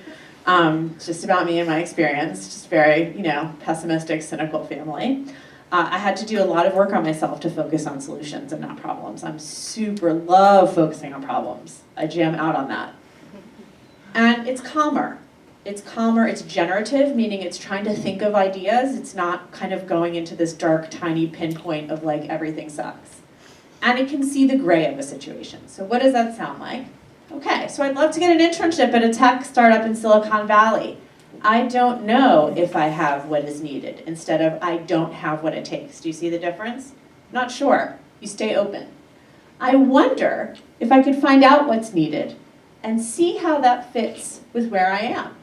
It's just about me and my experience, just very, pessimistic, cynical family. I had to do a lot of work on myself to focus on solutions and not problems. Love focusing on problems. I jam out on that. And it's calmer. It's generative, meaning it's trying to think of ideas. It's not kind of going into this dark, tiny pinpoint of like everything sucks. And it can see the gray of a situation. So what does that sound like? Okay, so I'd love to get an internship at a tech startup in Silicon Valley. I don't know if I have what is needed, instead of I don't have what it takes. Do you see the difference? Not sure. You stay open. I wonder if I could find out what's needed and see how that fits with where I am.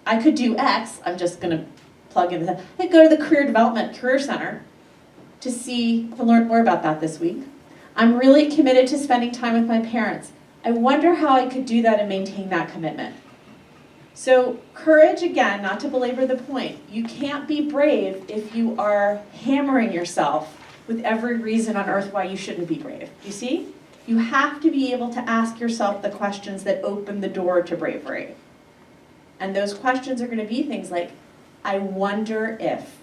I could do X. I'm just going to plug in this. I could go to the Career Center to learn more about that this week. I'm really committed to spending time with my parents. I wonder how I could do that and maintain that commitment. So courage, again, not to belabor the point, you can't be brave if you are hammering yourself with every reason on earth why you shouldn't be brave. You see? You have to be able to ask yourself the questions that open the door to bravery. And those questions are going to be things like, I wonder if.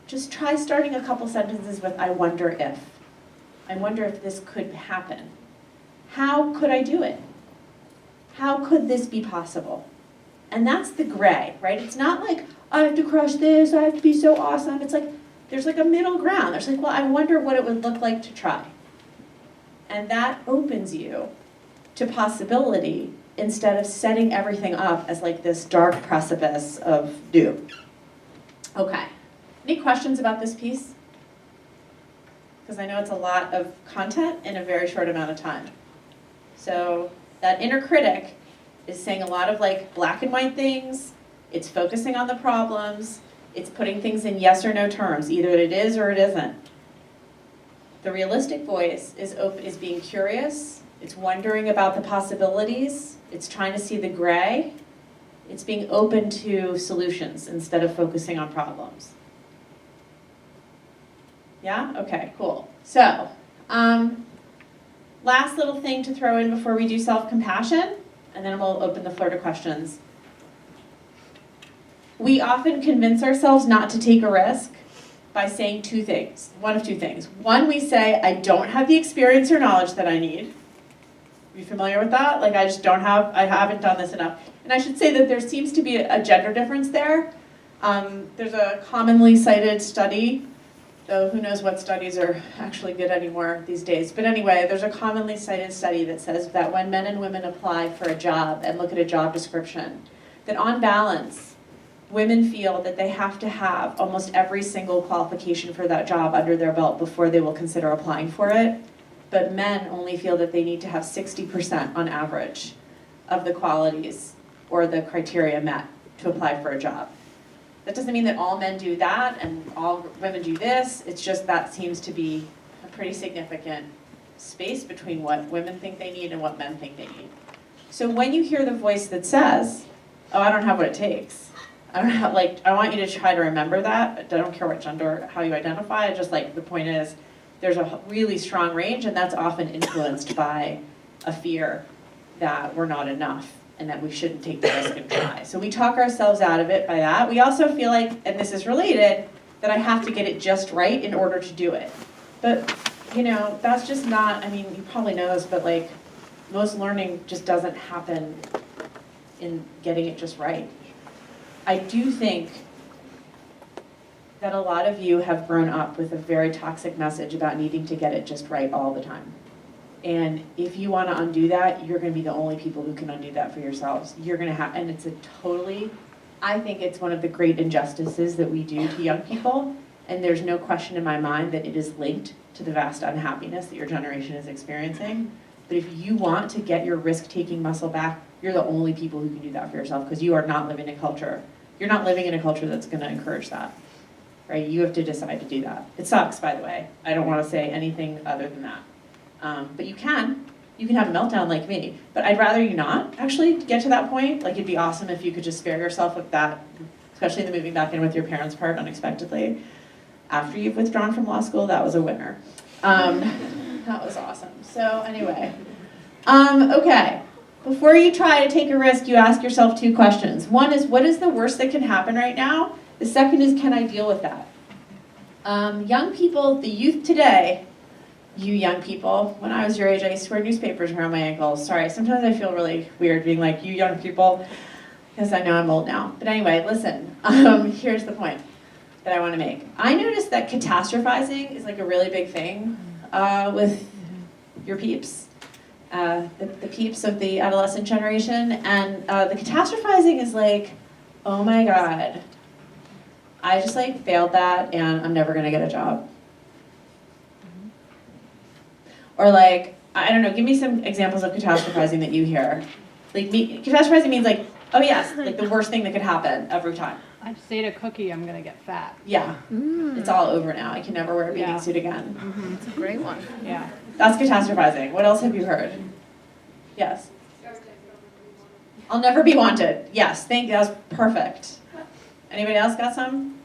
Just try starting a couple sentences with, I wonder if. I wonder if this could happen. How could I do it? How could this be possible? And that's the gray, right? It's not like, I have to crush this, I have to be so awesome. It's like, there's like a middle ground. There's like, well, I wonder what it would look like to try. And that opens you to possibility instead of setting everything up as like this dark precipice of doom. Okay, any questions about this piece? Because I know it's a lot of content in a very short amount of time. So that inner critic is saying a lot of like black and white things. It's focusing on the problems. It's putting things in yes or no terms. Either it is or it isn't. The realistic voice is being curious. It's wondering about the possibilities. It's trying to see the gray. It's being open to solutions instead of focusing on problems. Yeah? Okay, cool. So, last little thing to throw in before we do self-compassion, and then we'll open the floor to questions. We often convince ourselves not to take a risk by saying one of two things. One, we say, I don't have the experience or knowledge that I need. Are you familiar with that? Like, I haven't done this enough. And I should say that there seems to be a gender difference there. There's a commonly cited study, though who knows what studies are actually good anymore these days. But anyway, there's a commonly cited study that says that when men and women apply for a job and look at a job description, that on balance, women feel that they have to have almost every single qualification for that job under their belt before they will consider applying for it. But men only feel that they need to have 60% on average of the qualities or the criteria met to apply for a job. That doesn't mean that all men do that and all women do this. It's just that seems to be a pretty significant space between what women think they need and what men think they need. So when you hear the voice that says, oh, I don't have what it takes, I want you to try to remember that. I don't care what gender, how you identify, just like the point is, there's a really strong range, and that's often influenced by a fear that we're not enough and that we shouldn't take the risk and try. So we talk ourselves out of it by that. We also feel like, and this is related, that I have to get it just right in order to do it. But, you know, that's just not, I mean, you probably know this, but like, most learning just doesn't happen in getting it just right. I do think that a lot of you have grown up with a very toxic message about needing to get it just right all the time. And if you want to undo that, you're going to be the only people who can undo that for yourselves. You're going to have, and it's a totally, I think it's one of the great injustices that we do to young people. And there's no question in my mind that it is linked to the vast unhappiness that your generation is experiencing. But if you want to get your risk-taking muscle back, you're the only people who can do that for yourself, because you are not living in a culture. You're not living in a culture that's going to encourage that, right? You have to decide to do that. It sucks, by the way. I don't want to say anything other than that. But you can have a meltdown like me. But I'd rather you not actually get to that point. Like, it'd be awesome if you could just spare yourself of that, especially the moving back in with your parents part unexpectedly. After you've withdrawn from law school, that was a winner. That was awesome. So anyway, okay. Before you try to take a risk, you ask yourself two questions. One is, what is the worst that can happen right now? The second is, can I deal with that? Young people, the youth today, you young people, when I was your age, I used to wear newspapers around my ankles. Sorry, sometimes I feel really weird being like, you young people, because I know I'm old now. But anyway, listen, here's the point that I want to make. I noticed that catastrophizing is like a really big thing with your peeps, the peeps of the adolescent generation. And the catastrophizing is like, oh my God, I just like failed that and I'm never gonna get a job. Or like, I don't know, give me some examples of catastrophizing that you hear. Like, catastrophizing means like, oh yes, like the worst thing that could happen every time. I just ate a cookie, I'm gonna get fat. Yeah, it's all over now. I can never wear a bathing suit again. It's a great one. Yeah. That's catastrophizing. What else have you heard? Yes. I'll never be wanted. Yes, thank you, that was perfect. Anybody else got some?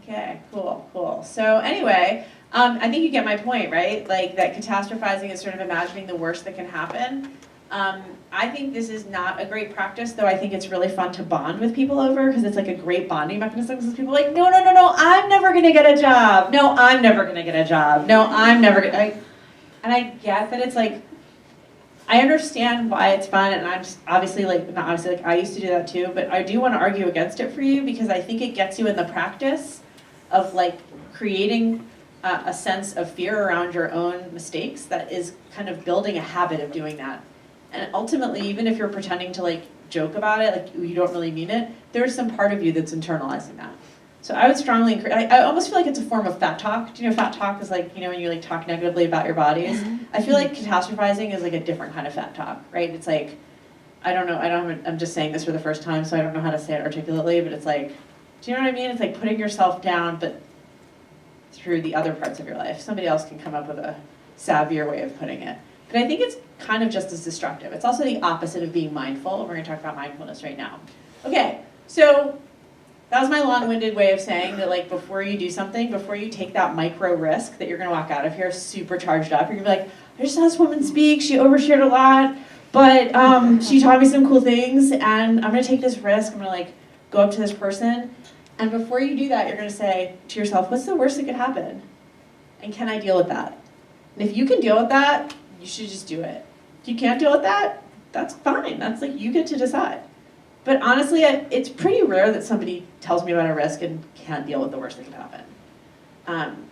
Okay, cool. So anyway, I think you get my point, right? Like that catastrophizing is sort of imagining the worst that can happen. I think this is not a great practice, though I think it's really fun to bond with people over, because it's like a great bonding mechanism, because people are like, no, I'm never gonna get a job. No, I'm never gonna get a job. No, I'm never gonna, and I get that it's like, I understand why it's fun, and I'm obviously like, not obviously, like I used to do that too, but I do want to argue against it for you, because I think it gets you in the practice of like creating a sense of fear around your own mistakes that is kind of building a habit of doing that. And ultimately, even if you're pretending to like joke about it, like you don't really mean it, there's some part of you that's internalizing that. So I would strongly encourage, I almost feel like it's a form of fat talk. Do you know fat talk is like, you know, when you like talk negatively about your bodies? I feel like catastrophizing is like a different kind of fat talk, right? It's like, I don't know, I'm just saying this for the first time, so I don't know how to say it articulately, but it's like, do you know what I mean? It's like putting yourself down, but through the other parts of your life. Somebody else can come up with a savvier way of putting it. But I think it's kind of just as destructive. It's also the opposite of being mindful. We're going to talk about mindfulness right now. Okay, so that was my long-winded way of saying that, like, before you do something, before you take that micro risk that you're going to walk out of here super charged up, you're going to be like, I just saw this woman speak, she overshared a lot, but she taught me some cool things, and I'm going to take this risk. I'm going to, like, go up to this person. And before you do that, you're going to say to yourself, what's the worst that could happen? And can I deal with that? And if you can deal with that, you should just do it. If you can't deal with that, that's fine. That's like, you get to decide. But honestly, it's pretty rare that somebody tells me about a risk and can't deal with the worst that can happen.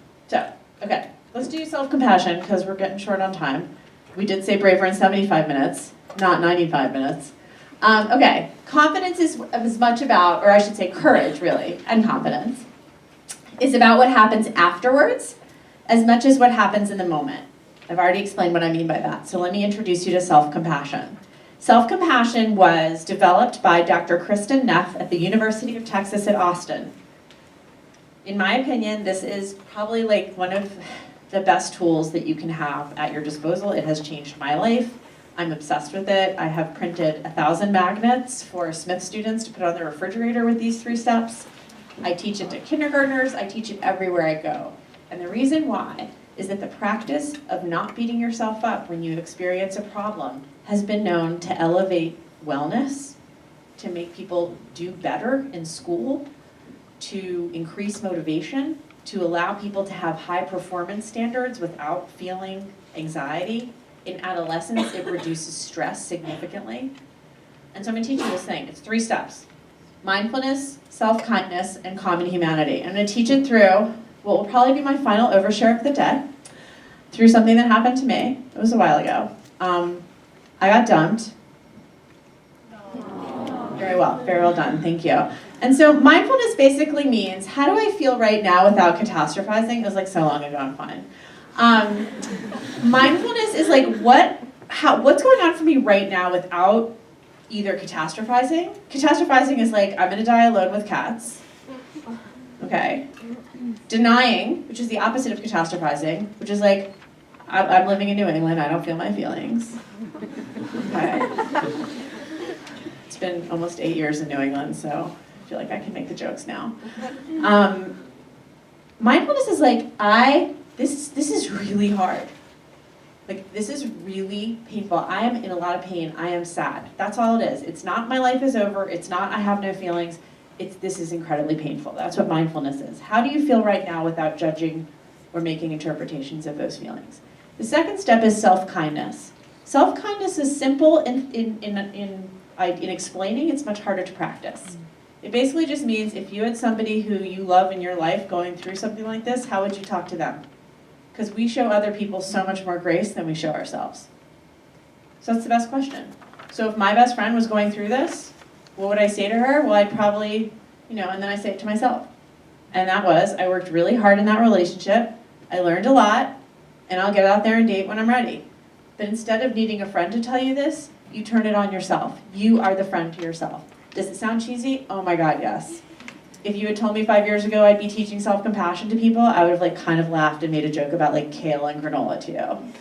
Okay, let's do self-compassion, because we're getting short on time. We did say braver in 75 minutes, not 95 minutes. Okay, confidence is as much about, or I should say courage, really, and confidence, is about what happens afterwards as much as what happens in the moment. I've already explained what I mean by that, so let me introduce you to self-compassion. Self-compassion was developed by Dr. Kristen Neff at the University of Texas at Austin. In my opinion, this is probably like one of the best tools that you can have at your disposal. It has changed my life. I'm obsessed with it. I have printed 1,000 magnets for Smith students to put on their refrigerator with these 3 steps. I teach it to kindergartners. I teach it everywhere I go. And the reason why is that the practice of not beating yourself up when you experience a problem has been known to elevate wellness, to make people do better in school, to increase motivation, to allow people to have high performance standards without feeling anxiety. In adolescence, it reduces stress significantly. And so I'm gonna teach you this thing. It's 3 steps: mindfulness, self-kindness, and common humanity. I'm gonna teach it through what will probably be my final overshare of the day, through something that happened to me. It was a while ago. I got dumped. Very well done, thank you. And so mindfulness basically means, how do I feel right now without catastrophizing? It was like so long ago, I'm fine. Mindfulness is like, what's going on for me right now without either catastrophizing. Catastrophizing is like, I'm gonna die alone with cats. Okay. Denying, which is the opposite of catastrophizing, which is like, I'm living in New England, I don't feel my feelings. Okay. It's been almost 8 years in New England, so I feel like I can make the jokes now. Mindfulness is like, this is really hard. Like, this is really painful. I am in a lot of pain. I am sad. That's all it is. It's not my life is over. It's not I have no feelings. This is incredibly painful. That's what mindfulness is. How do you feel right now without judging or making interpretations of those feelings? The second step is self-kindness. Self-kindness is simple in explaining. It's much harder to practice. It basically just means if you had somebody who you love in your life going through something like this, how would you talk to them? Because we show other people so much more grace than we show ourselves. So that's the best question. So if my best friend was going through this, what would I say to her? Well, I'd probably, and then I say it to myself. And that was, I worked really hard in that relationship, I learned a lot, and I'll get out there and date when I'm ready. But instead of needing a friend to tell you this, you turn it on yourself. You are the friend to yourself. Does it sound cheesy? Oh my God, yes. If you had told me 5 years ago I'd be teaching self-compassion to people, I would have kind of laughed and made a joke about kale and granola to you.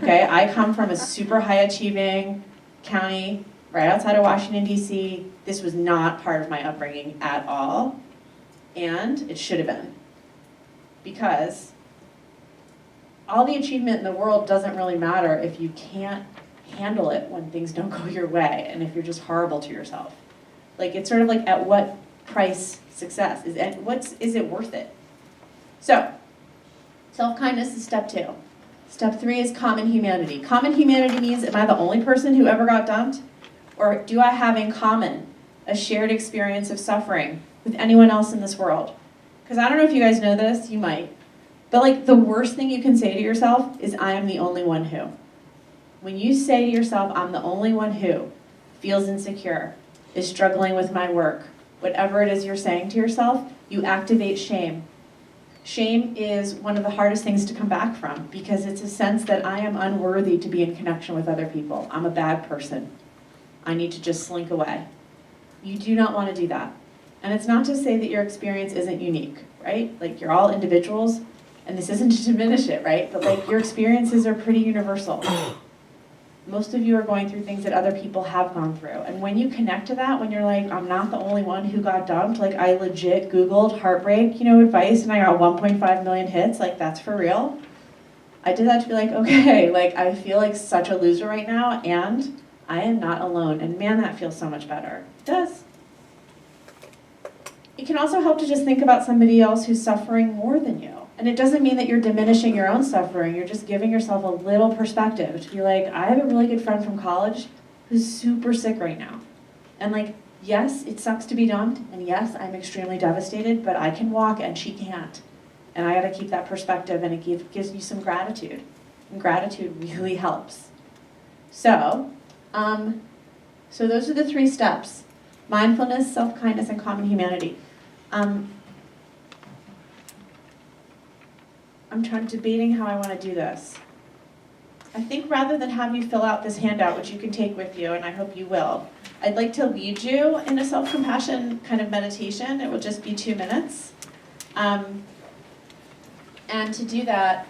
Okay, I come from a super high achieving county right outside of Washington, D.C. This was not part of my upbringing at all, and it should have been. Because all the achievement in the world doesn't really matter if you can't handle it when things don't go your way, and if you're just horrible to yourself. It's sort of like, at what price success? Is it worth it? So, self-kindness is step 2. Step 3 is common humanity. Common humanity means, am I the only person who ever got dumped? Or do I have in common a shared experience of suffering with anyone else in this world? Because I don't know if you guys know this, you might, but the worst thing you can say to yourself is, I am the only one who. When you say to yourself, I'm the only one who feels insecure, is struggling with my work, whatever it is you're saying to yourself, you activate shame. Shame is one of the hardest things to come back from, because it's a sense that I am unworthy to be in connection with other people. I'm a bad person. I need to just slink away. You do not want to do that. And it's not to say that your experience isn't unique, right? You're all individuals, and this isn't to diminish it, right? But your experiences are pretty universal. Most of you are going through things that other people have gone through. And when you connect to that, when you're like, I'm not the only one who got dumped, I legit Googled heartbreak, advice, and I got 1.5 million hits, that's for real. I did that to be okay, I feel like such a loser right now, and I am not alone. And man, that feels so much better. It does. It can also help to just think about somebody else who's suffering more than you. And it doesn't mean that you're diminishing your own suffering. You're just giving yourself a little perspective to be I have a really good friend from college who's super sick right now. And yes, it sucks to be dumped. And yes, I'm extremely devastated, but I can walk and she can't. And I got to keep that perspective, and it gives you some gratitude. And gratitude really helps. So those are the 3 steps: mindfulness, self-kindness, and common humanity. I'm debating how I want to do this. I think rather than have you fill out this handout, which you can take with you, and I hope you will, I'd like to lead you in a self-compassion kind of meditation. It will just be 2 minutes. And to do that,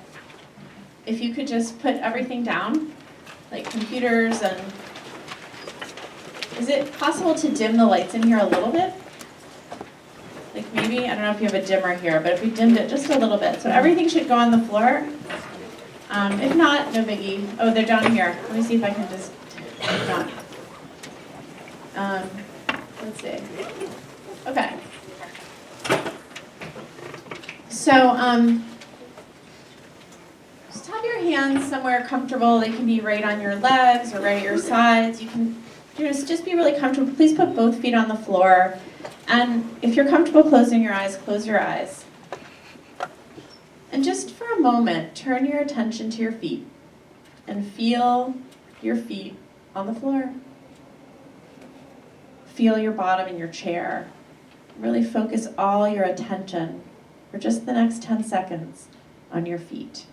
if you could just put everything down, computers, and is it possible to dim the lights in here a little bit? maybe, I don't know if you have a dimmer here, but if we dimmed it just a little bit. So everything should go on the floor. If not, no biggie. Oh, they're down here. Let me see if I can just, if not. Let's see. Okay. So, just have your hands somewhere comfortable. They can be right on your legs or right at your sides. You can just be really comfortable. Please put both feet on the floor. And if you're comfortable closing your eyes, close your eyes. And just for a moment, turn your attention to your feet and feel your feet on the floor. Feel your bottom in your chair. Really focus all your attention for just the next 10 seconds on your feet.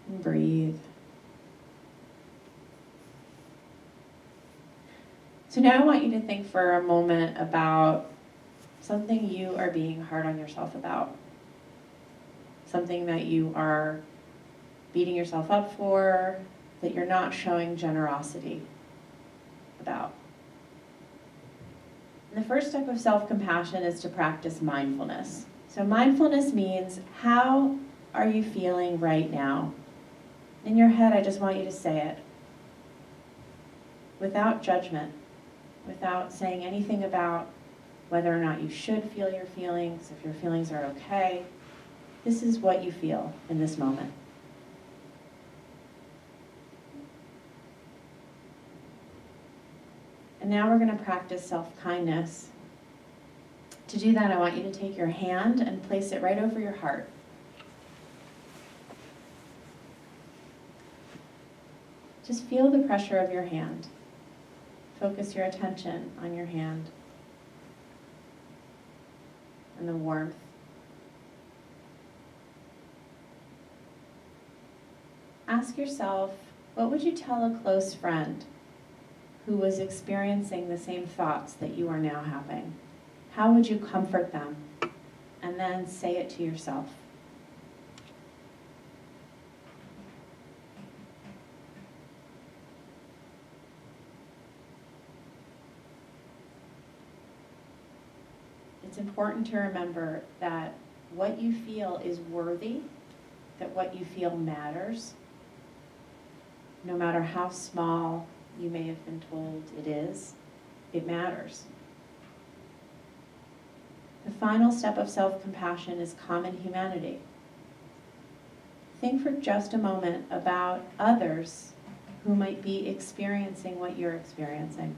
And breathe. So now I want you to think for a moment about something you are being hard on yourself about. Something that you are beating yourself up for, that you're not showing generosity about. And the first step of self-compassion is to practice mindfulness. So mindfulness means, how are you feeling right now? In your head, I just want you to say it. Without judgment, without saying anything about whether or not you should feel your feelings, if your feelings are okay. This is what you feel in this moment. And now we're going to practice self-kindness. To do that, I want you to take your hand and place it right over your heart. Just feel the pressure of your hand. Focus your attention on your hand and the warmth. Ask yourself, what would you tell a close friend who was experiencing the same thoughts that you are now having? How would you comfort them? And then say it to yourself. It's important to remember that what you feel is worthy, that what you feel matters, no matter how small you may have been told it is, it matters. The final step of self-compassion is common humanity. Think for just a moment about others who might be experiencing what you're experiencing,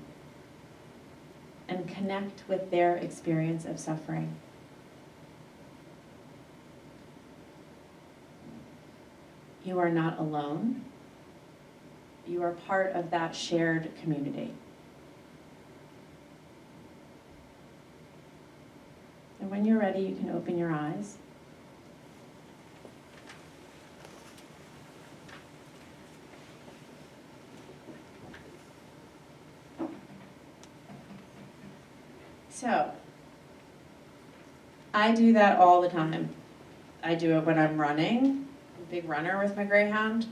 and connect with their experience of suffering. You are not alone. You are part of that shared community. And when you're ready, you can open your eyes. So, I do that all the time. I do it when I'm running. I'm a big runner with my Greyhound.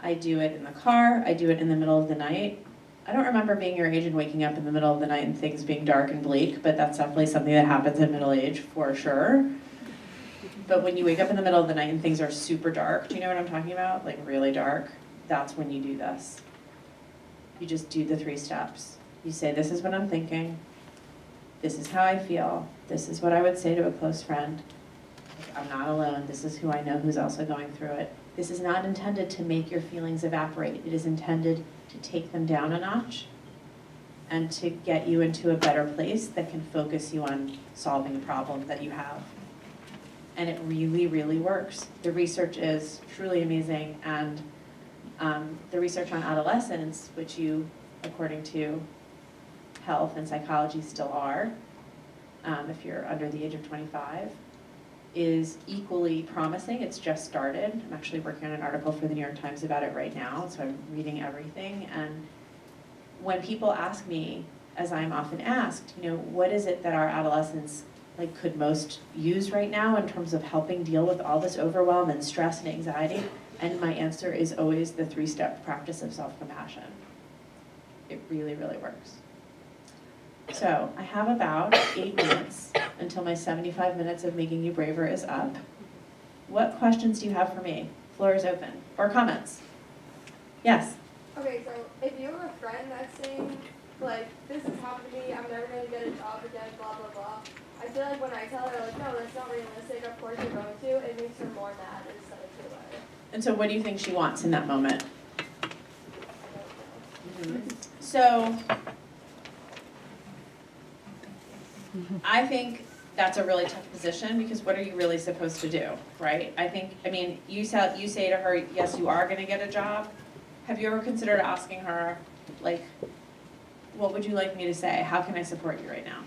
I do it in the car. I do it in the middle of the night. I don't remember being your age and waking up in the middle of the night and things being dark and bleak, but that's definitely something that happens in middle age for sure. But when you wake up in the middle of the night and things are super dark, do you know what I'm talking about? Like really dark, that's when you do this. You just do the 3 steps. You say, this is what I'm thinking. This is how I feel. This is what I would say to a close friend. I'm not alone. This is who I know who's also going through it. This is not intended to make your feelings evaporate. It is intended to take them down a notch and to get you into a better place that can focus you on solving the problem that you have. And it really, really works. The research is truly amazing, and the research on adolescence, which you, according to health and psychology, still are, if you're under the age of 25, is equally promising. It's just started. I'm actually working on an article for the New York Times about it right now, so I'm reading everything. And when people ask me, as I'm often asked, what is it that our adolescents could most use right now in terms of helping deal with all this overwhelm and stress and anxiety? And my answer is always the 3-step practice of self-compassion. It really, really works. So I have about 8 minutes until my 75 minutes of making you braver is up. What questions do you have for me? Floor is open. Or comments? Yes? Okay, so if you have a friend that's saying, like, this has happened to me, I'm never going to get a job again, blah, blah, blah, I feel like when I tell her, like, no, that's not realistic, of course you're going to, it makes her more mad instead of feel better. And so what do you think she wants in that moment? I don't know. So, I think that's a really tough position because what are you really supposed to do, right? I mean, you say to her, yes, you are gonna get a job. Have you ever considered asking her, like, what would you like me to say? How can I support you right now?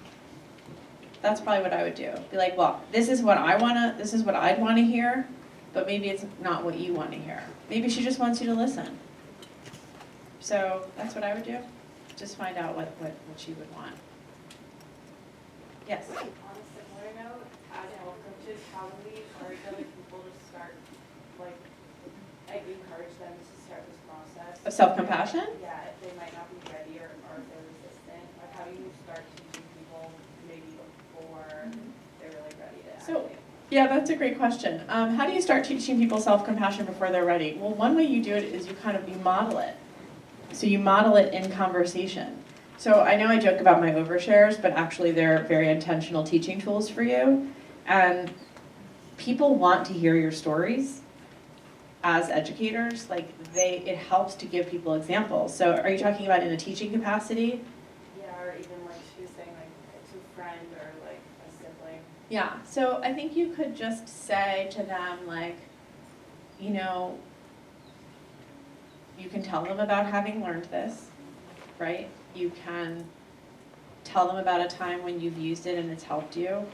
That's probably what I would do. Be like, well, this is what I'd wanna hear, but maybe it's not what you wanna hear. Maybe she just wants you to listen. So that's what I would do. Just find out what she would want. Yes? On a similar note, as health coaches, how do we encourage other people to start, like encourage them to start this process? Of self-compassion? Yeah, if they might not be ready or if they're resistant, like how do you start teaching people maybe before they're really ready to So- actually? Yeah, that's a great question. How do you start teaching people self-compassion before they're ready? Well, one way you do it is you model it. So you model it in conversation. So I know I joke about my overshares, but actually they're very intentional teaching tools for you. And people want to hear your stories as educators. Like it helps to give people examples. So are you talking about in a teaching capacity? Yeah, or even like she was saying like to a friend or like a sibling. Yeah, so I think you could just say to them like, you know, you can tell them about having learned this, right? You can tell them about a time when you've used it and it's helped you,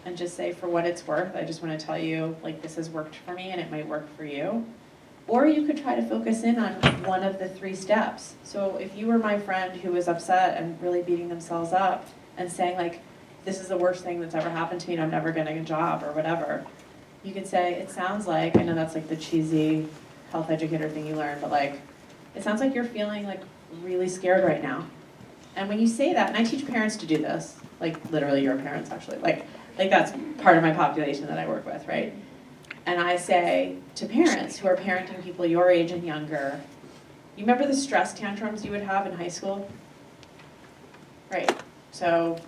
and just say, for what it's worth, I just want to tell you, like, this has worked for me and it might work for you. Or you could try to focus in on one of the 3 steps. So if you were my friend who was upset and really beating themselves up and saying like, this is the worst thing that's ever happened to me and I'm never getting a job or whatever, you could say, it sounds like, I know that's like the cheesy health educator thing you learned, but like, it sounds like you're feeling like really scared right now. And when you say that, and I teach parents to do this, like literally your parents actually, like that's part of my population that I work with, right? And I say to parents who are parenting people your age and younger, you remember the stress tantrums you would have in high school? Right, so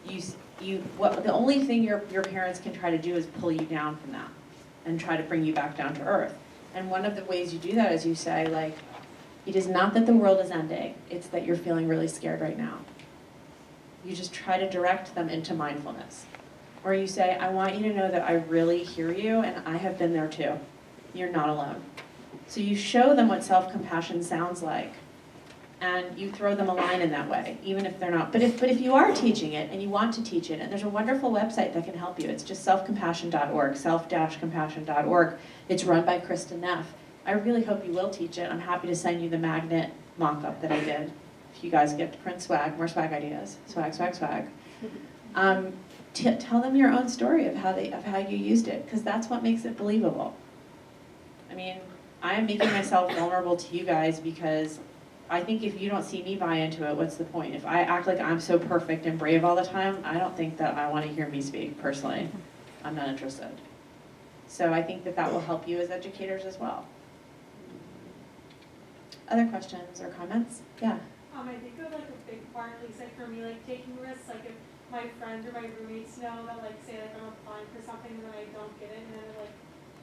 the only thing your parents can try to do is pull you down from that and try to bring you back down to earth. And one of the ways you do that is you say like, it is not that the world is ending, it's that you're feeling really scared right now. You just try to direct them into mindfulness. Or you say, I want you to know that I really hear you and I have been there too. You're not alone. So you show them what self-compassion sounds like. And you throw them a line in that way, even if they're not. But if you are teaching it and you want to teach it, and there's a wonderful website that can help you. It's just selfcompassion.org, self-compassion.org. It's run by Kristen Neff. I really hope you will teach it. I'm happy to send you the magnet mock-up that I did. If you guys get to print swag, more swag ideas. Swag, swag, swag. Tell them your own story of how you used it, because that's what makes it believable. I mean, I am making myself vulnerable to you guys because I think if you don't see me buy into it, what's the point? If I act like I'm so perfect and brave all the time, I don't think that I want to hear me speak, personally. I'm not interested. So I think that will help you as educators as well. Other questions or comments? Yeah. I think of like a big part, at least like for me, like taking risks, like if my friends or my roommates know that like say like I'm applying for something and then I don't get it and then it like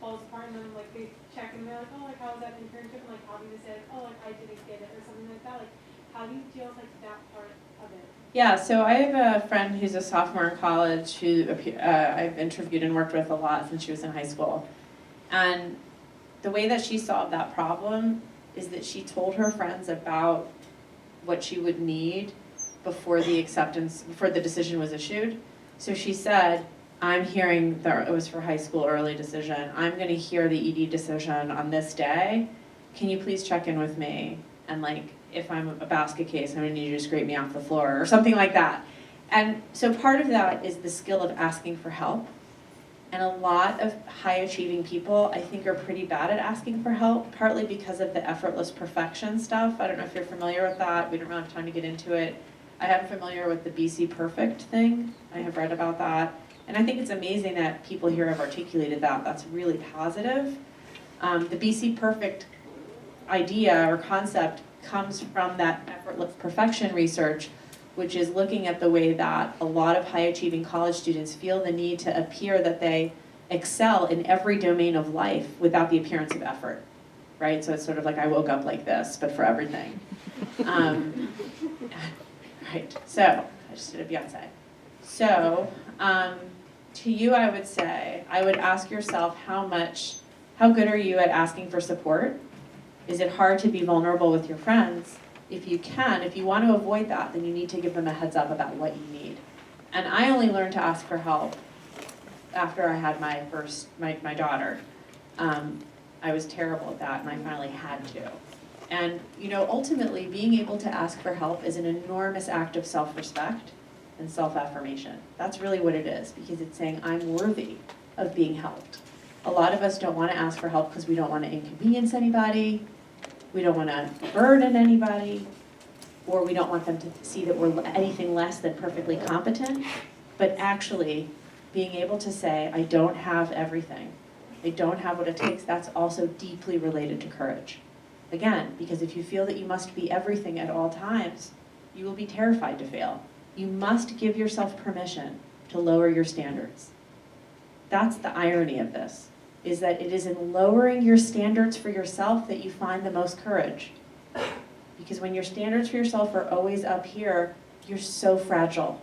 falls apart and then like they check and they're like, oh, like how was that internship? And like having to say like, oh, like I didn't get it or something like that. Like how do you deal with like that part of it? Yeah, so I have a friend who's a sophomore in college who I've interviewed and worked with a lot since she was in high school. And the way that she solved that problem is that she told her friends about what she would need before the decision was issued. So she said, I'm hearing that it was for high school early decision. I'm gonna hear the ED decision on this day. Can you please check in with me? And like, if I'm a basket case, I'm gonna need you to scrape me off the floor or something like that. And so part of that is the skill of asking for help. And a lot of high achieving people, I think, are pretty bad at asking for help, partly because of the effortless perfection stuff. I don't know if you're familiar with that. We don't really have time to get into it. I am familiar with the BC Perfect thing. I have read about that. And I think it's amazing that people here have articulated that. That's really positive. The BC Perfect idea or concept comes from that effortless perfection research, which is looking at the way that a lot of high achieving college students feel the need to appear that they excel in every domain of life without the appearance of effort, right? So it's sort of like I woke up like this, but for everything. Right, so I just did a Beyonce. So to you, I would say, I would ask yourself how good are you at asking for support? Is it hard to be vulnerable with your friends? If you want to avoid that, then you need to give them a heads up about what you need. And I only learned to ask for help after I had my daughter. I was terrible at that, and I finally had to. And ultimately, being able to ask for help is an enormous act of self-respect and self-affirmation. That's really what it is, because it's saying, I'm worthy of being helped. A lot of us don't want to ask for help because we don't want to inconvenience anybody, we don't want to burden anybody, or we don't want them to see that we're anything less than perfectly competent. But actually, being able to say, I don't have everything, I don't have what it takes, that's also deeply related to courage. Again, because if you feel that you must be everything at all times, you will be terrified to fail. You must give yourself permission to lower your standards. That's the irony of this, is that it is in lowering your standards for yourself that you find the most courage. Because when your standards for yourself are always up here, you're so fragile.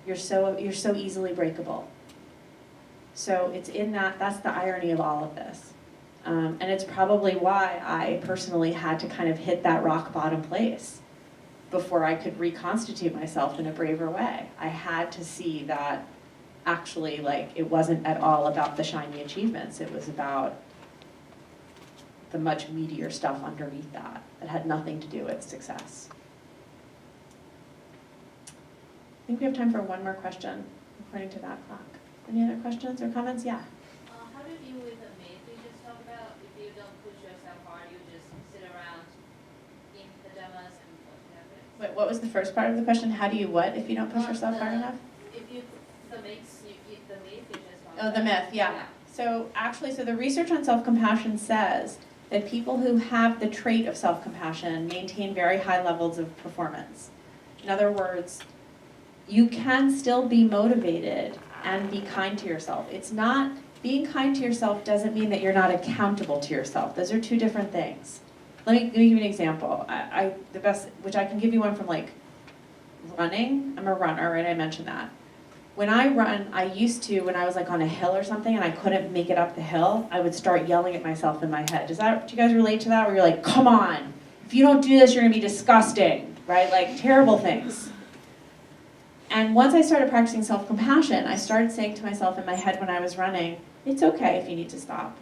You're so easily breakable. So it's in that's the irony of all of this. And it's probably why I personally had to kind of hit that rock bottom place before I could reconstitute myself in a braver way. I had to see that actually, it wasn't at all about the shiny achievements. It was about the much meatier stuff underneath that had nothing to do with success. I think we have time for one more question, according to that clock. Any other questions or comments? Yeah. How do you deal with the myth we just talked about? If you don't push yourself hard, you just sit around in pajamas and whatever. Wait, what was the first part of the question? How do you what if you don't push yourself hard enough? The myth you just talked Oh, the myth, yeah. So the research on self-compassion says that people who have the trait of self-compassion maintain very high levels of performance. In other words, you can still be motivated and be kind to yourself. It's not, being kind to yourself doesn't mean that you're not accountable to yourself. Those are two different things. Let me give you an example. The best, which I can give you one from running. I'm a runner, right? I mentioned that. When I run, I used to, when I was on a hill or something and I couldn't make it up the hill, I would start yelling at myself in my head. Do you guys relate to that? Where you're like, come on, if you don't do this, you're gonna be disgusting, right? Terrible things. And once I started practicing self-compassion, I started saying to myself in my head when I was running, it's okay if you need to stop.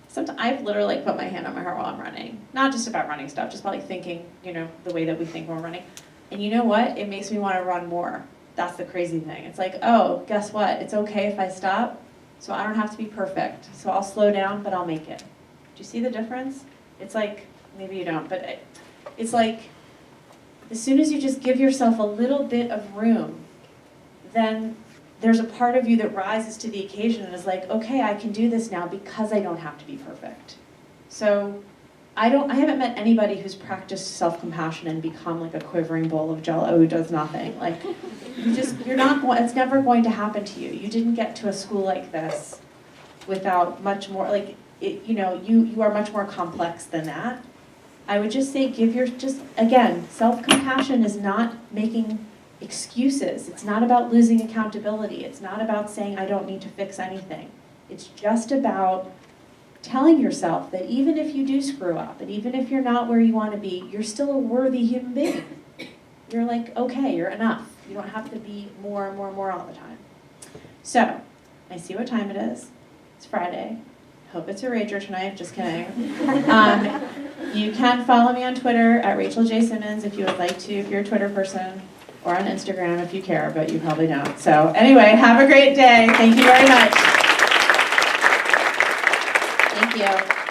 Sometimes I've literally put my hand on my heart while I'm running. Not just about running stuff, just about thinking, the way that we think when we're running. And you know what? It makes me want to run more. That's the crazy thing. It's oh, guess what? It's okay if I stop, so I don't have to be perfect. So I'll slow down, but I'll make it. Do you see the difference? It's maybe you don't, but it's as soon as you just give yourself a little bit of room, then there's a part of you that rises to the occasion and is okay, I can do this now because I don't have to be perfect. So I haven't met anybody who's practiced self-compassion and become a quivering bowl of Jell-O who does nothing. It's never going to happen to you. You didn't get to a school like this without much more, you are much more complex than that. I would just say again, self-compassion is not making excuses. It's not about losing accountability. It's not about saying I don't need to fix anything. It's just about telling yourself that even if you do screw up, and even if you're not where you want to be, you're still a worthy human being. You're okay, you're enough. You don't have to be more and more and more all the time. So, I see what time it is. It's Friday. Hope it's a rager tonight, just kidding. You can follow me on Twitter at Rachel J. Simmons if you would like to, if you're a Twitter person, or on Instagram if you care, but you probably don't. So anyway, have a great day. Thank you very much. Thank you.